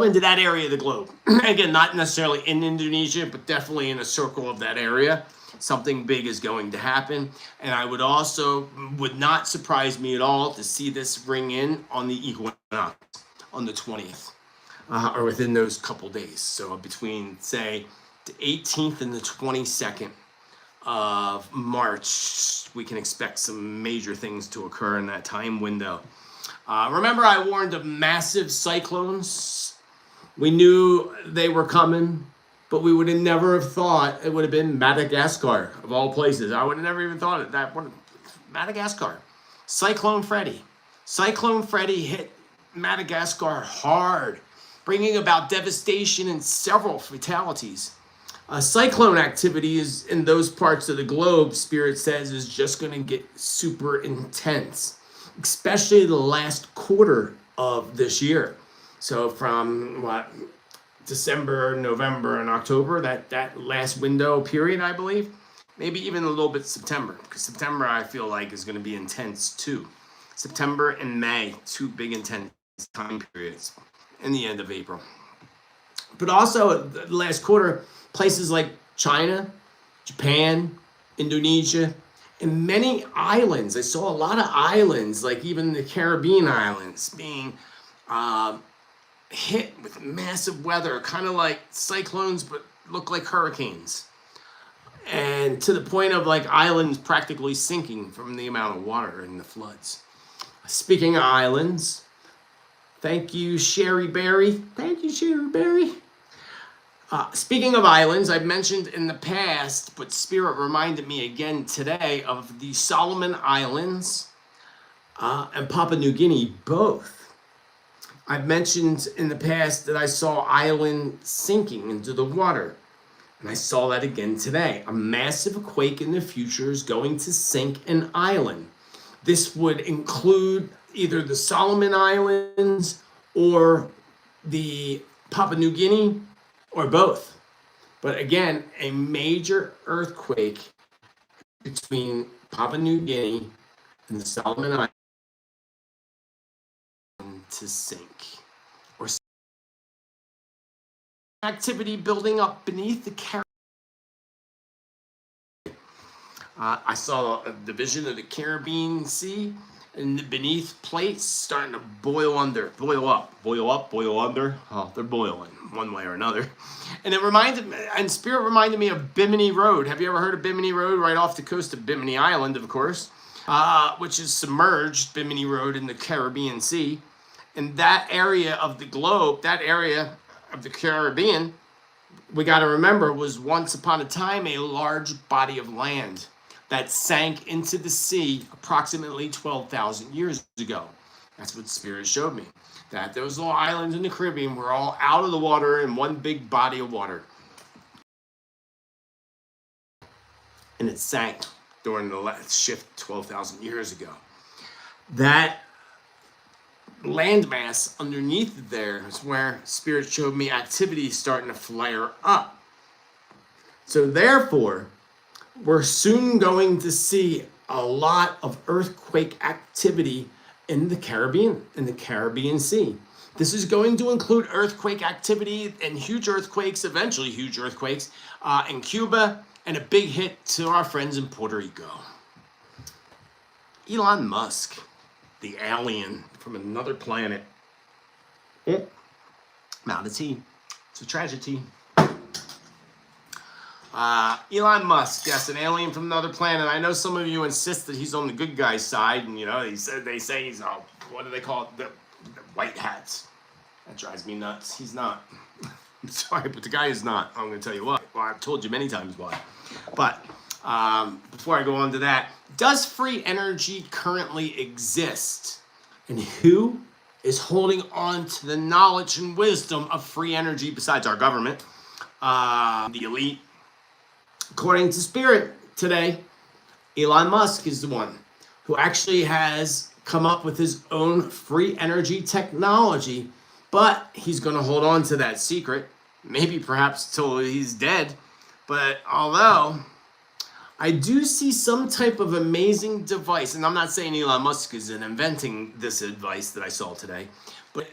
into that area of the globe. Again, not necessarily in Indonesia, but definitely in a circle of that area. Something big is going to happen. And I would not surprise me at all to see this ring in on the Equinox on the 20th, or within those couple days. So between, say, the 18th and the 22nd of March, we can expect some major things to occur in that time window. Remember, I warned of massive cyclones. We knew they were coming, but we would have never have thought it would have been Madagascar, of all places. I would have never even thought of that one. Madagascar. Cyclone Freddy. Cyclone Freddy hit Madagascar hard, bringing about devastation and several fatalities. Cyclone activity is in those parts of the globe, Spirit says, is just going to get super intense, especially the last quarter of this year. So from December, November, and October, that last window period, I believe, maybe even a little bit September, because September I feel like is going to be intense too. September and May, two big intense time periods, and the end of April. But also the last quarter, places like China, Japan, Indonesia, and many islands. I saw a lot of islands, like even the Caribbean islands, being hit with massive weather, kind of like cyclones, but look like hurricanes. And to the point of like islands practically sinking from the amount of water and the floods. Speaking of islands, thank you, Sherry Berry. Thank you, Sherry Berry. Speaking of islands, I've mentioned in the past, but Spirit reminded me again today of the Solomon Islands and Papua New Guinea, both. I've mentioned in the past that I saw islands sinking into the water, and I saw that again today. A massive quake in the future is going to sink an island. This would include either the Solomon Islands or the Papua New Guinea, or both. But again, a major earthquake between Papua New Guinea and the Solomon Islands to sink. Or activity building up beneath the Caribbean. I saw a division of the Caribbean Sea, and beneath plates starting to boil under, boil up, boil under. Oh, they're boiling one way or another. And it reminded me, and Spirit reminded me of Bimini Road. Have you ever heard of Bimini Road? Right off the coast of Bimini Island, of course, which is submerged, Bimini Road, in the Caribbean Sea. And that area of the globe, that area of the Caribbean, we got to remember, was once upon a time a large body of land that sank into the sea approximately 12,000 years ago. That's what Spirit showed me. That those little islands in the Caribbean were all out of the water in one big body of water. And it sank during the last shift 12,000 years ago. That landmass underneath there is where Spirit showed me activity starting to flare up. So therefore, we're soon going to see a lot of earthquake activity in the Caribbean Sea. This is going to include earthquake activity and huge earthquakes, eventually huge earthquakes, in Cuba, and a big hit to our friends in Puerto Rico. Elon Musk, the alien from another planet. Not a T. It's a tragedy. Elon Musk, yes, an alien from another planet. I know some of you insist that he's on the good guy's side, and you know they say he's what do they call it? The white hats. That drives me nuts. He's not. I'm sorry, but the guy is not. I'm going to tell you why. Well, I've told you many times why. But before I go on to that, does free energy currently exist? And who is holding on to the knowledge and wisdom of free energy besides our government, the elite? According to Spirit today, Elon Musk is the one who actually has come up with his own free energy technology, but he's going to hold on to that secret, maybe perhaps till he's dead. But although I do see some type of amazing device, and I'm not saying Elon Musk is inventing this device that I saw today, but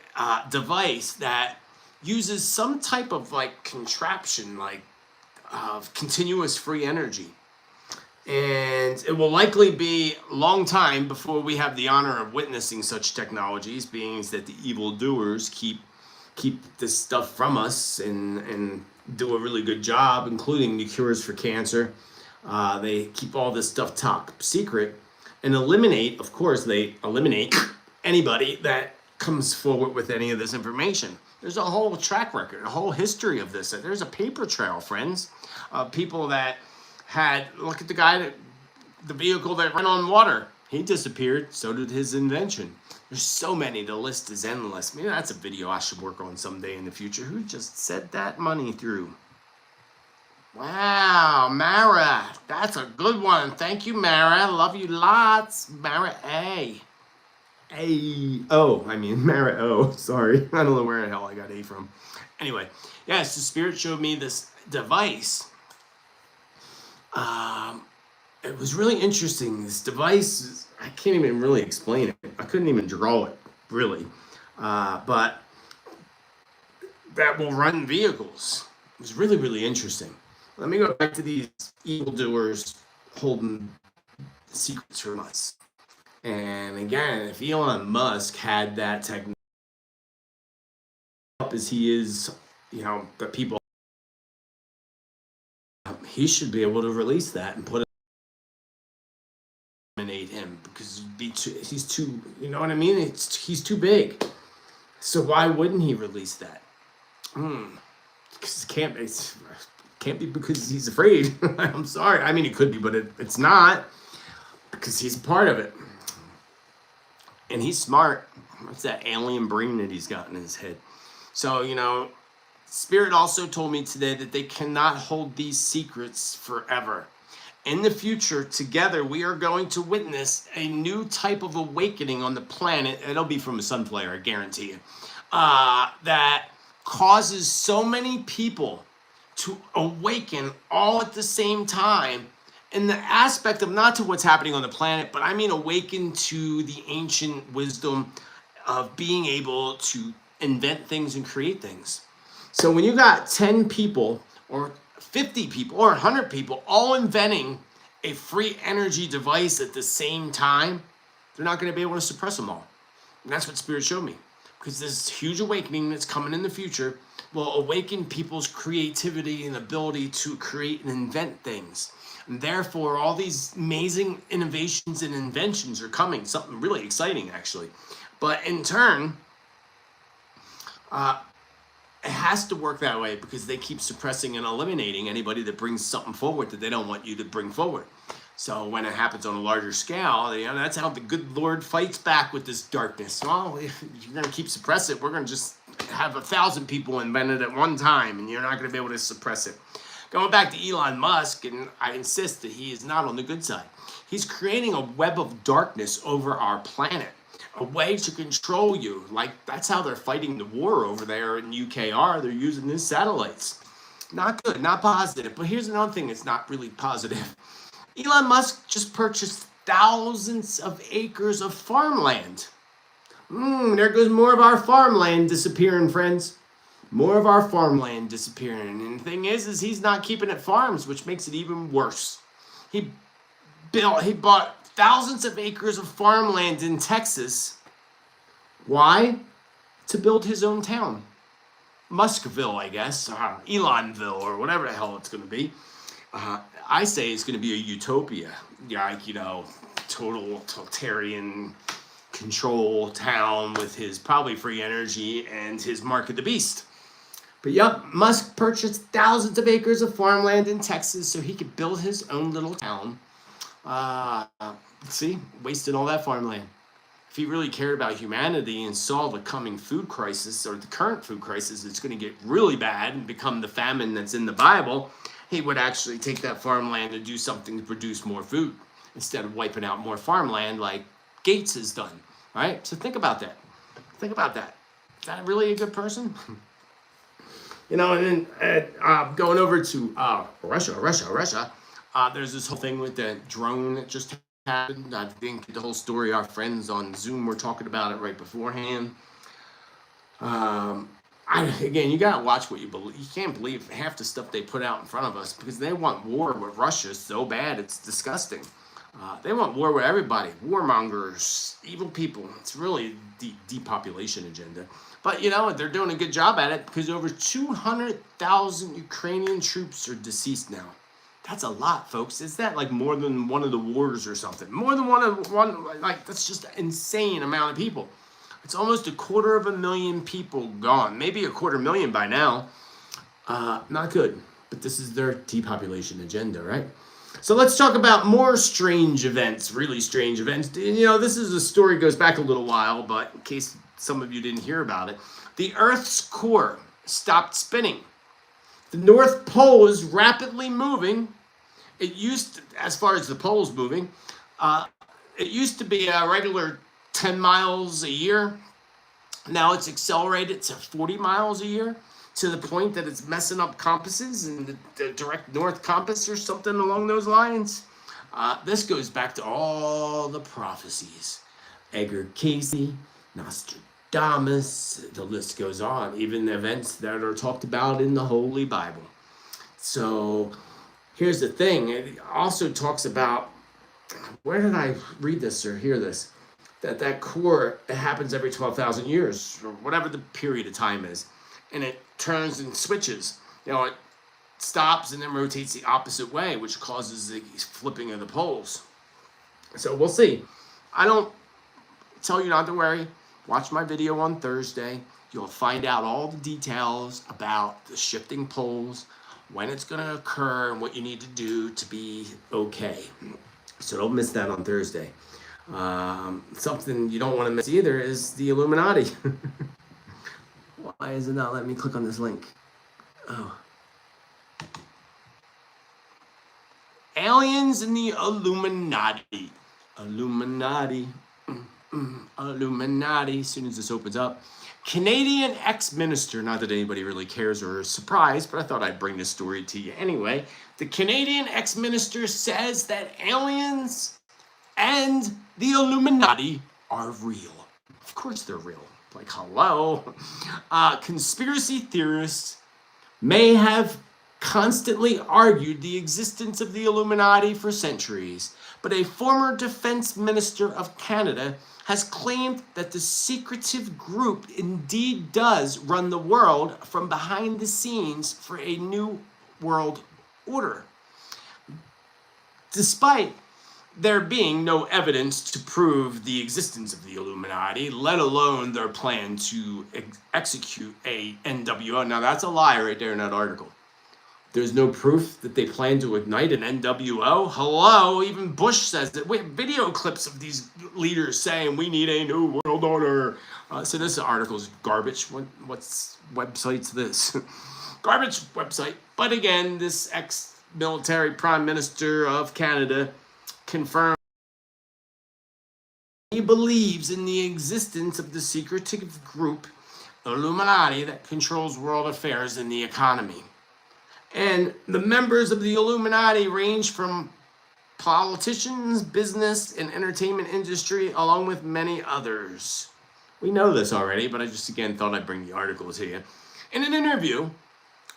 device that uses some type of like contraption, like of continuous free energy. And it will likely be a long time before we have the honor of witnessing such technologies, being that the evildoers keep this stuff from us and do a really good job, including the cures for cancer. They keep all this stuff top secret and eliminate, of course, they eliminate anybody that comes forward with any of this information. There's a whole track record, a whole history of this. There's a paper trail, friends, of people that had, look at the guy that, the vehicle that ran on water. He disappeared, so did his invention. There's so many, the list is endless. Maybe that's a video I should work on someday in the future. Who just said that money through? Wow, Mara, that's a good one. Thank you, Mara. Love you lots. Mara A. I mean, Mara O. Sorry. I don't know where the hell I got A from. Anyway, yes, the Spirit showed me this device. It was really interesting. This device, I can't even really explain it. I couldn't even draw it, really. But that will run vehicles. It was really, really interesting. Let me go back to these evildoers holding secrets from us. And again, if Elon Musk had that technology up as he is, you know, the people, he should be able to release that and put it, eliminate him, because he's too, you know what I mean? He's too big. So why wouldn't he release that? Because it can't be because he's afraid. I'm sorry. I mean, it could be, but it's not, because he's part of it. And he's smart. What's that alien brain that he's got in his head? So, you know, Spirit also told me today that they cannot hold these secrets forever. In the future, together, we are going to witness a new type of awakening on the planet. It'll be from a sun flare, I guarantee you. That causes so many people to awaken all at the same time, in the aspect of not to what's happening on the planet, but I mean awaken to the ancient wisdom of being able to invent things and create things. So when you got 10 people or 50 people or 100 people all inventing a free energy device at the same time, they're not going to be able to suppress them all. And that's what Spirit showed me. Because this huge awakening that's coming in the future will awaken people's creativity and ability to create and invent things. And therefore, all these amazing innovations and inventions are coming. Something really exciting, actually. But in turn, it has to work that way, because they keep suppressing and eliminating anybody that brings something forward that they don't want you to bring forward. So when it happens on a larger scale, you know, that's how the good Lord fights back with this darkness. Well, if you're going to keep suppress it, we're going to just have 1,000 people invented at one time, and you're not going to be able to suppress it. Going back to Elon Musk, and I insist that he is not on the good side. He's creating a web of darkness over our planet, a way to control you. Like, that's how they're fighting the war over there in UKR. They're using his satellites. Not good, not positive. But here's another thing that's not really positive. Elon Musk just purchased thousands of acres of farmland. There goes more of our farmland disappearing, friends. More of our farmland disappearing. And the thing is he's not keeping it farms, which makes it even worse. He bought thousands of acres of farmland in Texas. Why? To build his own town. Muskville, I guess, Elonville, or whatever the hell it's going to be. I say it's going to be a utopia, like, you know, total totalitarian control town with his probably free energy and his mark of the beast. But yep, Musk purchased thousands of acres of farmland in Texas so he could build his own little town. See, wasted all that farmland. If he really cared about humanity and saw the coming food crisis, or the current food crisis, it's going to get really bad and become the famine that's in the Bible, he would actually take that farmland and do something to produce more food instead of wiping out more farmland like Gates has done, right? So think about that. Think about that. Is that really a good person? You know, and then going over to Russia, there's this whole thing with the drone that just happened. I think the whole story, our friends on Zoom were talking about it right beforehand. Again, you gotta watch what you believe. You can't believe half the stuff they put out in front of us because they want war with Russia so bad it's disgusting. They want war with everybody, warmongers, evil people. It's really the depopulation agenda. But you know, they're doing a good job at it because over 200,000 Ukrainian troops are deceased now. That's a lot, folks. Is that like more than one of the wars or something? More than one, like that's just an insane amount of people. It's almost 250,000 people gone. Maybe 250,000 by now. Not good. But this is their depopulation agenda, right? So let's talk about more strange events, really strange events. You know, this is a story goes back a little while, but in case some of you didn't hear about it, the Earth's core stopped spinning. The North Pole is rapidly moving. It used to, as far as the pole's moving, it used to be a regular 10 miles a year. Now it's accelerated to 40 miles a year to the point that it's messing up compasses and the direct north compass or something along those lines. This goes back to all the prophecies. Edgar Casey, Nostradamus, the list goes on. Even the events that are talked about in the Holy Bible. So here's the thing. It also talks about, where did I read this or hear this? That core, it happens every 12,000 years, or whatever the period of time is. And it turns and switches. You know, it stops and then rotates the opposite way, which causes the flipping of the poles. So we'll see. I don't tell you not to worry. Watch my video on Thursday. You'll find out all the details about the shifting poles, when it's going to occur, and what you need to do to be okay. So don't miss that on Thursday. Something you don't want to miss either is the Illuminati. Why is it not letting me click on this link? Oh. Aliens in the Illuminati. Illuminati. Illuminati. As soon as this opens up. Canadian ex-minister, not that anybody really cares or is surprised, but I thought I'd bring this story to you anyway. The Canadian ex-minister says that aliens and the Illuminati are real. Of course they're real. Like, hello. Conspiracy theorists may have constantly argued the existence of the Illuminati for centuries, but a former defense minister of Canada has claimed that the secretive group indeed does run the world from behind the scenes for a new world order. Despite there being no evidence to prove the existence of the Illuminati, let alone their plan to execute a NWO. Now that's a lie right there in that article. There's no proof that they plan to ignite an NWO. Hello, even Bush says that. Wait, video clips of these leaders saying we need a new world order. So this article's garbage. What's website's this? Garbage website. But again, this ex-military prime minister of Canada confirmed he believes in the existence of the secretive group Illuminati that controls world affairs and the economy. And the members of the Illuminati range from politicians, business, and entertainment industry, along with many others. We know this already, but I just again thought I'd bring the article to you. In an interview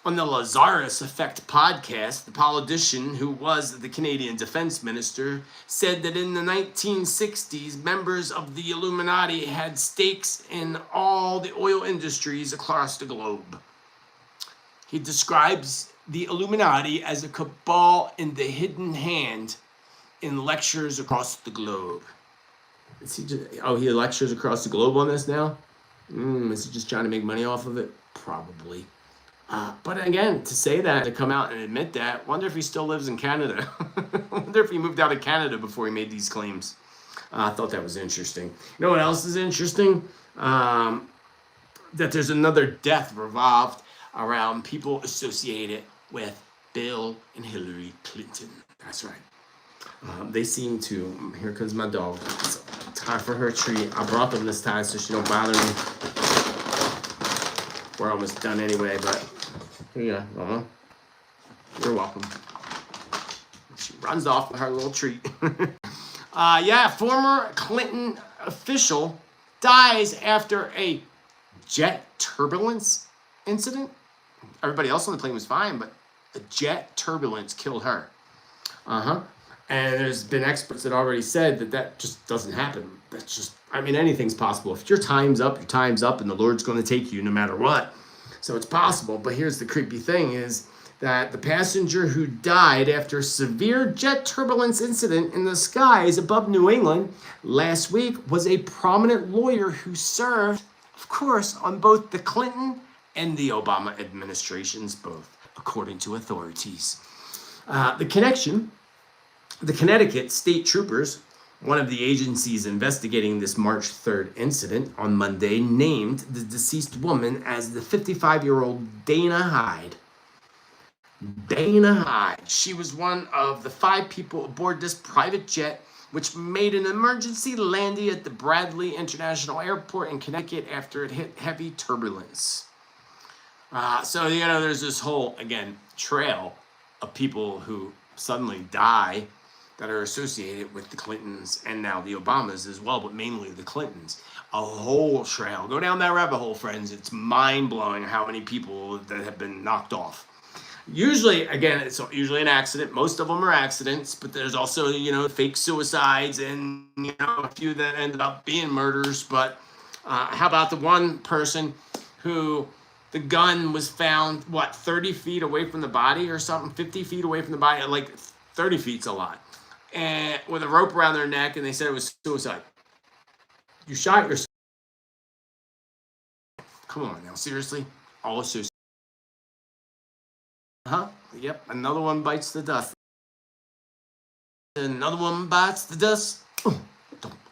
On the Lazarus Effect podcast, the politician who was the Canadian defense minister said that in the 1960s, members of the Illuminati had stakes in all the oil industries across the globe. He describes the Illuminati as a cabal in the hidden hand in lectures across the globe. Is he just, he lectures across the globe on this now? Is he just trying to make money off of it? Probably. But again, to say that, to come out and admit that, wonder if he still lives in Canada. Wonder if he moved out of Canada before he made these claims. I thought that was interesting. You know what else is interesting? That there's another death revolved around people associated with Bill and Hillary Clinton. That's right. They seem to, here comes my dog. It's time for her treat. I brought them this time so she don't bother me. We're almost done anyway, but here you go. You're welcome. She runs off with her little treat. Former Clinton official dies after a jet turbulence incident. Everybody else on the plane was fine, but a jet turbulence killed her. And there's been experts that already said that just doesn't happen. That's just, anything's possible. If your time's up, and the Lord's going to take you no matter what. So it's possible. But here's the creepy thing is that the passenger who died after a severe jet turbulence incident in the skies above New England last week was a prominent lawyer who served, of course, on both the Clinton and the Obama administrations, both, according to authorities. The Connecticut state troopers, one of the agencies investigating this March 3rd incident on Monday, named the deceased woman as the 55-year-old Dana Hyde. Dana Hyde. She was one of the 5 people aboard this private jet, which made an emergency landing at the Bradley International Airport in Connecticut after it hit heavy turbulence. There's this whole, again, trail of people who suddenly die that are associated with the Clintons and now the Obamas as well, but mainly the Clintons. A whole trail. Go down that rabbit hole, friends. It's mind-blowing how many people that have been knocked off. Usually, again, it's usually an accident. Most of them are accidents, but there's also, fake suicides and, a few that ended up being murders. But how about the one person who the gun was found, 30 feet away from the body or something, 50 feet away from the body, like 30 feet's a lot, and with a rope around their neck, and they said it was suicide. You shot yourself. Come on now, seriously? All suicide. Yep, another one bites the dust. Another one bites the dust.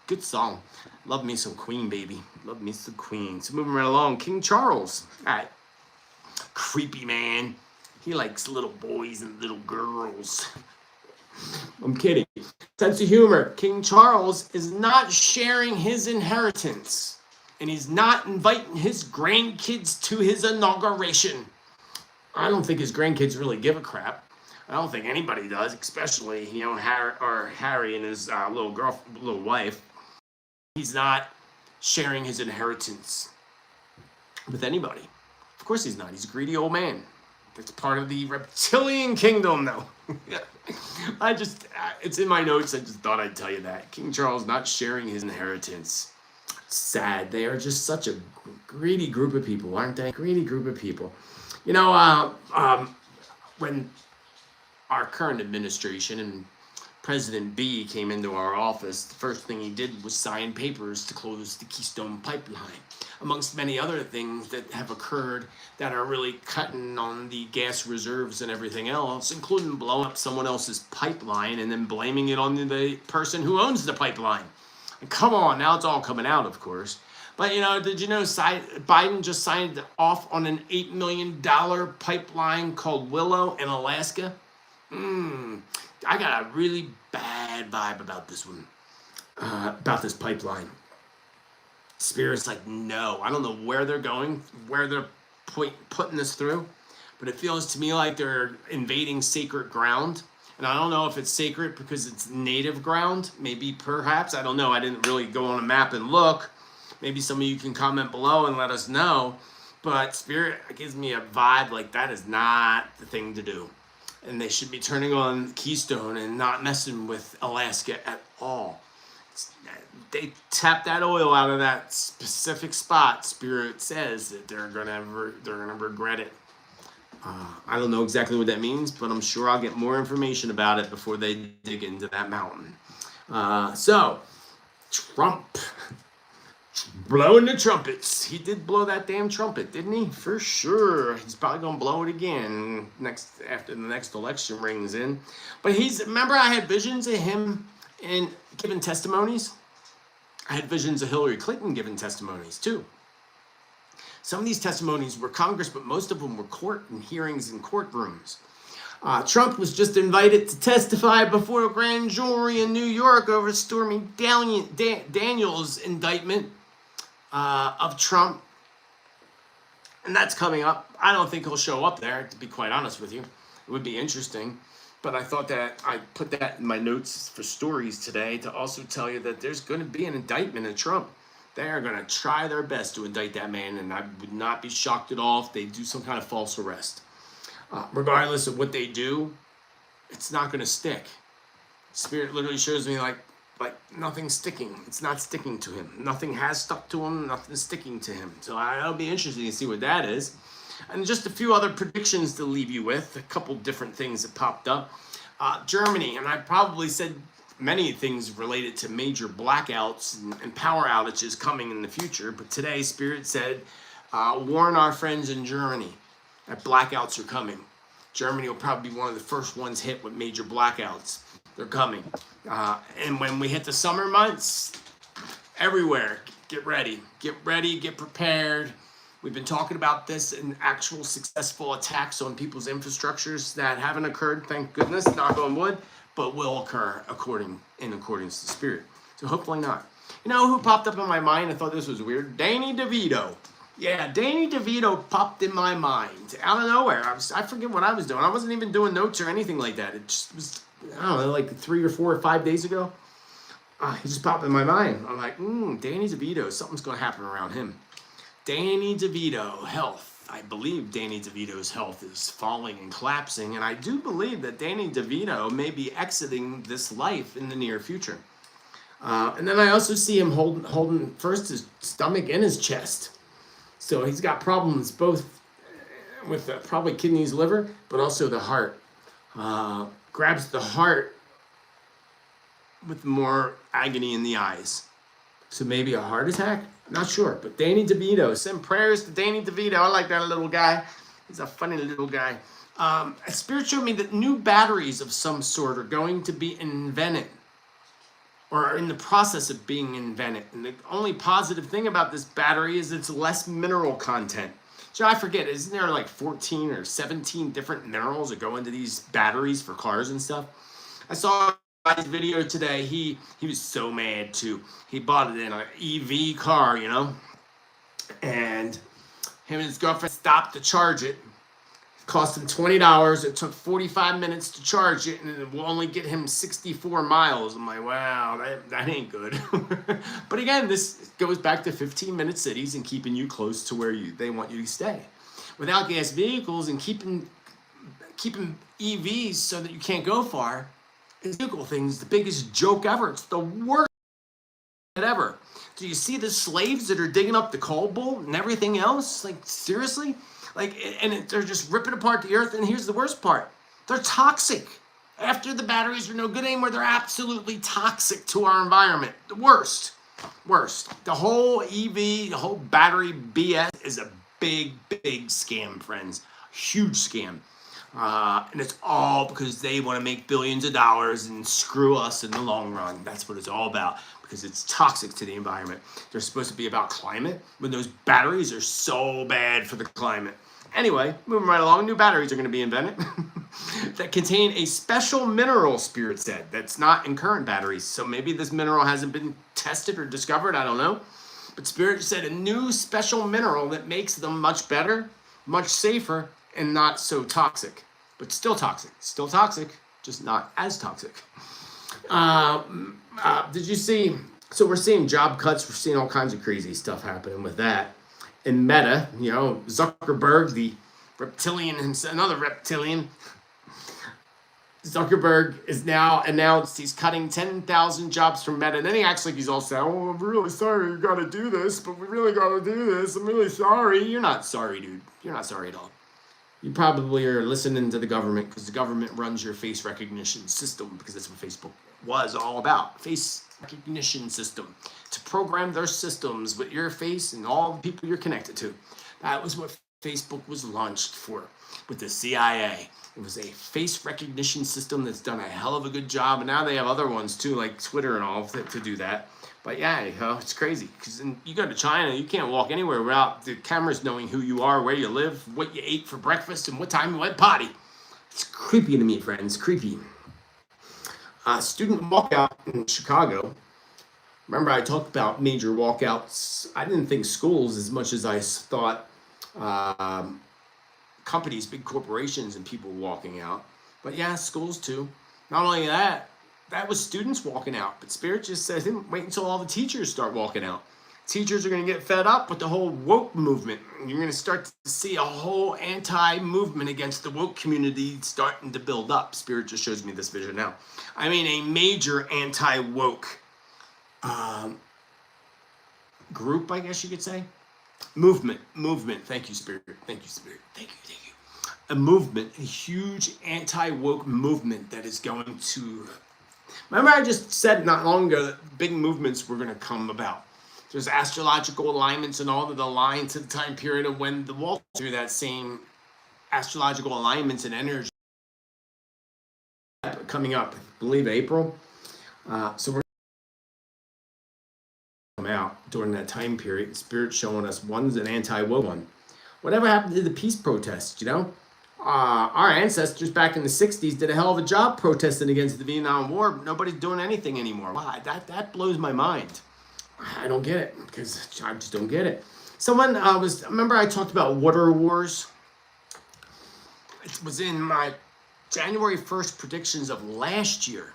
Good song. Love me some Queen, baby. Love me some Queen. So moving right along, King Charles. All right. Creepy man. He likes little boys and little girls. I'm kidding. Sense of humor. King Charles is not sharing his inheritance. And he's not inviting his grandkids to his inauguration. I don't think his grandkids really give a crap. I don't think anybody does, especially, Harry and his little wife. He's not sharing his inheritance with anybody. Of course he's not. He's a greedy old man. That's part of the reptilian kingdom, though. It's in my notes. I just thought I'd tell you that. King Charles not sharing his inheritance. Sad. They are just such a greedy group of people, aren't they? Greedy group of people. When our current administration and President B came into our office, the first thing he did was sign papers to close the Keystone Pipeline, amongst many other things that have occurred that are really cutting on the gas reserves and everything else, including blowing up someone else's pipeline and then blaming it on the person who owns the pipeline. And come on, now it's all coming out, of course. But, did you know Biden just signed off on an $8 million pipeline called Willow in Alaska? I got a really bad vibe about this one, about this pipeline. Spirit's like, no. I don't know where they're going, where they're putting this through, but it feels to me like they're invading sacred ground. And I don't know if it's sacred because it's native ground, maybe, perhaps. I don't know. I didn't really go on a map and look. Maybe some of you can comment below and let us know. But Spirit gives me a vibe like that is not the thing to do. And they should be turning on Keystone and not messing with Alaska at all. They tap that oil out of that specific spot. Spirit says that they're gonna regret it. I don't know exactly what that means, but I'm sure I'll get more information about it before they dig into that mountain. So, Trump blowing the trumpets. He did blow that damn trumpet, didn't he? For sure. He's probably gonna blow it again after the next election rings in. But remember I had visions of him in giving testimonies? I had visions of Hillary Clinton giving testimonies too. Some of these testimonies were Congress, but most of them were court and hearings in courtrooms. Trump was just invited to testify before a grand jury in New York over Stormy Daniels' indictment of Trump. And that's coming up. I don't think he'll show up there, to be quite honest with you. It would be interesting. But I thought that I put that in my notes for stories today to also tell you that there's going to be an indictment of Trump. They are going to try their best to indict that man, and I would not be shocked at all if they do some kind of false arrest. Regardless of what they do, it's not going to stick. Spirit literally shows me like nothing's sticking. It's not sticking to him. Nothing has stuck to him. Nothing's sticking to him. So it'll be interesting to see what that is. And just a few other predictions to leave you with. A couple different things that popped up. Germany, and I probably said many things related to major blackouts and power outages coming in the future. But today, Spirit said, warn our friends in Germany that blackouts are coming. Germany will probably be one of the first ones hit with major blackouts. They're coming. And when we hit the summer months, everywhere, get ready. Get ready, get prepared. We've been talking about this in actual successful attacks on people's infrastructures that haven't occurred, thank goodness, knock on wood, but will occur in accordance to Spirit. So hopefully not. You know who popped up in my mind? I thought this was weird. Danny DeVito. Yeah, Danny DeVito popped in my mind out of nowhere. I forget what I was doing. I wasn't even doing notes or anything like that. It just was, I don't know, like 3 or 4 or 5 days ago. He just popped in my mind. I'm like, Danny DeVito, something's going to happen around him. Danny DeVito, health. I believe Danny DeVito's health is falling and collapsing, and I do believe that Danny DeVito may be exiting this life in the near future. And then I also see him holding first his stomach and his chest. So he's got problems both with probably kidneys, liver, but also the heart. Grabs the heart with more agony in the eyes. So maybe a heart attack? Not sure, but Danny DeVito. Send prayers to Danny DeVito. I like that little guy. He's a funny little guy. Spirit showed me that new batteries of some sort are going to be invented or are in the process of being invented. And the only positive thing about this battery is it's less mineral content. So I forget, isn't there like 14 or 17 different minerals that go into these batteries for cars and stuff? I saw his video today. He was so mad too. He bought it in an EV car, you know, and him and his girlfriend stopped to charge it. It cost him $20. It took 45 minutes to charge it, and it will only get him 64 miles. I'm like, wow, that ain't good. But again, this goes back to 15-minute cities and keeping you close to where they want you to stay. Without gas vehicles and keeping EVs so that you can't go far, vehicle thing's the biggest joke ever. It's the worst ever. Do you see the slaves that are digging up the coal bowl and everything else? Like, seriously? Like, and they're just ripping apart the earth. And here's the worst part. They're toxic. After the batteries are no good anymore, they're absolutely toxic to our environment. The worst. The whole EV, the whole battery BS is a big, big scam, friends. Huge scam. And it's all because they want to make billions of dollars and screw us in the long run. That's what it's all about, because it's toxic to the environment. They're supposed to be about climate when those batteries are so bad for the climate. Anyway, moving right along, new batteries are going to be invented that contain a special mineral, Spirit said, that's not in current batteries. So maybe this mineral hasn't been tested or discovered. I don't know. But Spirit said a new special mineral that makes them much better, much safer, and not so toxic. But still toxic, just not as toxic. Did you see? So we're seeing job cuts. We're seeing all kinds of crazy stuff happening with that. in Meta, you know, Zuckerberg, the reptilian, another reptilian, Zuckerberg is now announced he's cutting 10,000 jobs from Meta. And then he acts like he's all sad. Oh, I'm really sorry you got to do this, but we really got to do this. I'm really sorry. You're not sorry, dude. You're not sorry at all. You probably are listening to the government because the government runs your face recognition system, because that's what Facebook was all about. Face recognition system. To program their systems with your face and all the people you're connected to. That was what Facebook was launched for with the CIA. It was a face recognition system that's done a hell of a good job. And now they have other ones too, like Twitter and all to do that. But yeah, you know, it's crazy. Because you go to China, you can't walk anywhere without the cameras knowing who you are, where you live, what you ate for breakfast, and what time you went potty. It's creepy to me, friends. Creepy. Student walkout in Chicago. Remember, I talked about major walkouts. I didn't think schools as much as I thought companies, big corporations, and people walking out. But yeah, schools too. Not only that, that was students walking out. But Spirit just said, wait until all the teachers start walking out. Teachers are going to get fed up with the whole woke movement. You're going to start to see a whole anti-movement against the woke community starting to build up. Spirit just shows me this vision now. I mean, a major anti-woke group, I guess you could say. Movement. Thank you, Spirit. Thank you, Spirit. Thank you. A movement, a huge anti-woke movement that is going to... Remember, I just said not long ago that big movements were going to come about. There's astrological alignments and all that align to the time period of when the Wall through that same astrological alignments and energy coming up, I believe April. So we're come out during that time period. Spirit showing us one's an anti-woke one. Whatever happened to the peace protests, you know? Our ancestors back in the 60s did a hell of a job protesting against the Vietnam War. Nobody's doing anything anymore. Why? That blows my mind. I don't get it, because I just don't get it. Someone remember I talked about water wars? It was in my January 1st predictions of last year.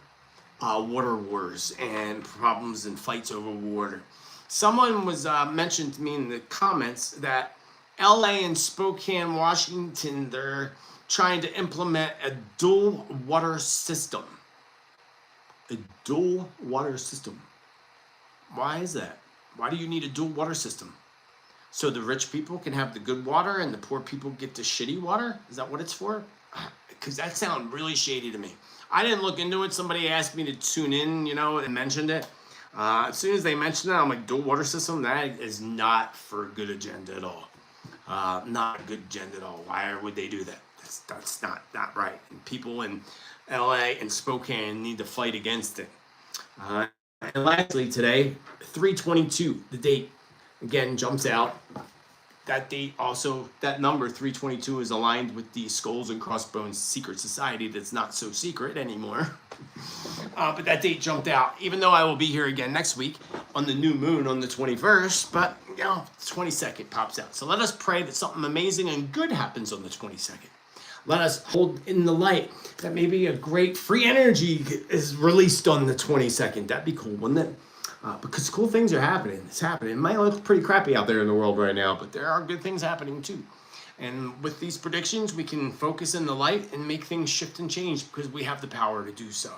Water wars and problems and fights over water. Someone was mentioned to me in the comments that LA and Spokane, Washington, they're trying to implement a dual water system. A dual water system. Why is that? Why do you need a dual water system? So the rich people can have the good water and the poor people get the shitty water? Is that what it's for? Because that sounds really shady to me. I didn't look into it. Somebody asked me to tune in, you know, and mentioned it. As soon as they mentioned it, I'm like, dual water system? That is not for a good agenda at all. Not a good agenda at all. Why would they do that? That's not right. And people in LA and Spokane need to fight against it. And lastly, today, 3/22, the date, again, jumps out. That date also, that number, 3/22, is aligned with the Skulls and Crossbones secret society that's not so secret anymore. But that date jumped out, even though I will be here again next week on the new moon on the 21st, but, you know, the 22nd pops out. So let us pray that something amazing and good happens on the 22nd. Let us hold in the light that maybe a great free energy is released on the 22nd. That'd be cool, wouldn't it? Because cool things are happening. It's happening. It might look pretty crappy out there in the world right now, but there are good things happening too. And with these predictions, we can focus in the light and make things shift and change because we have the power to do so.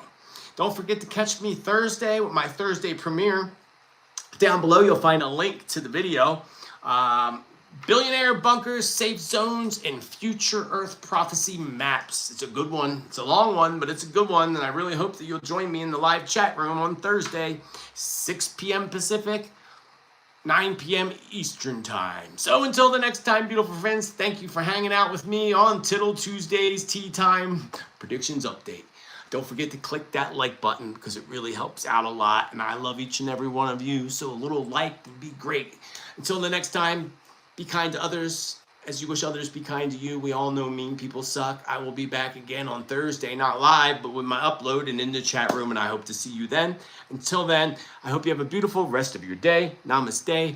Don't forget to catch me Thursday with my Thursday premiere. Down below, you'll find a link to the video. Billionaire bunkers, safe zones, and future Earth prophecy maps. It's a good one. It's a long one, but it's a good one. And I really hope that you'll join me in the live chat room on Thursday, 6 p.m. Pacific, 9 p.m. Eastern time. So until the next time, beautiful friends, thank you for hanging out with me on Tittel Tuesdays Tea Time Predictions Update. Don't forget to click that like button because it really helps out a lot. And I love each and every one of you. So a little like would be great. Until the next time, be kind to others as you wish others be kind to you. We all know mean people suck. I will be back again on Thursday, not live, but with my upload and in the chat room, and I hope to see you then. Until then, I hope you have a beautiful rest of your day. Namaste.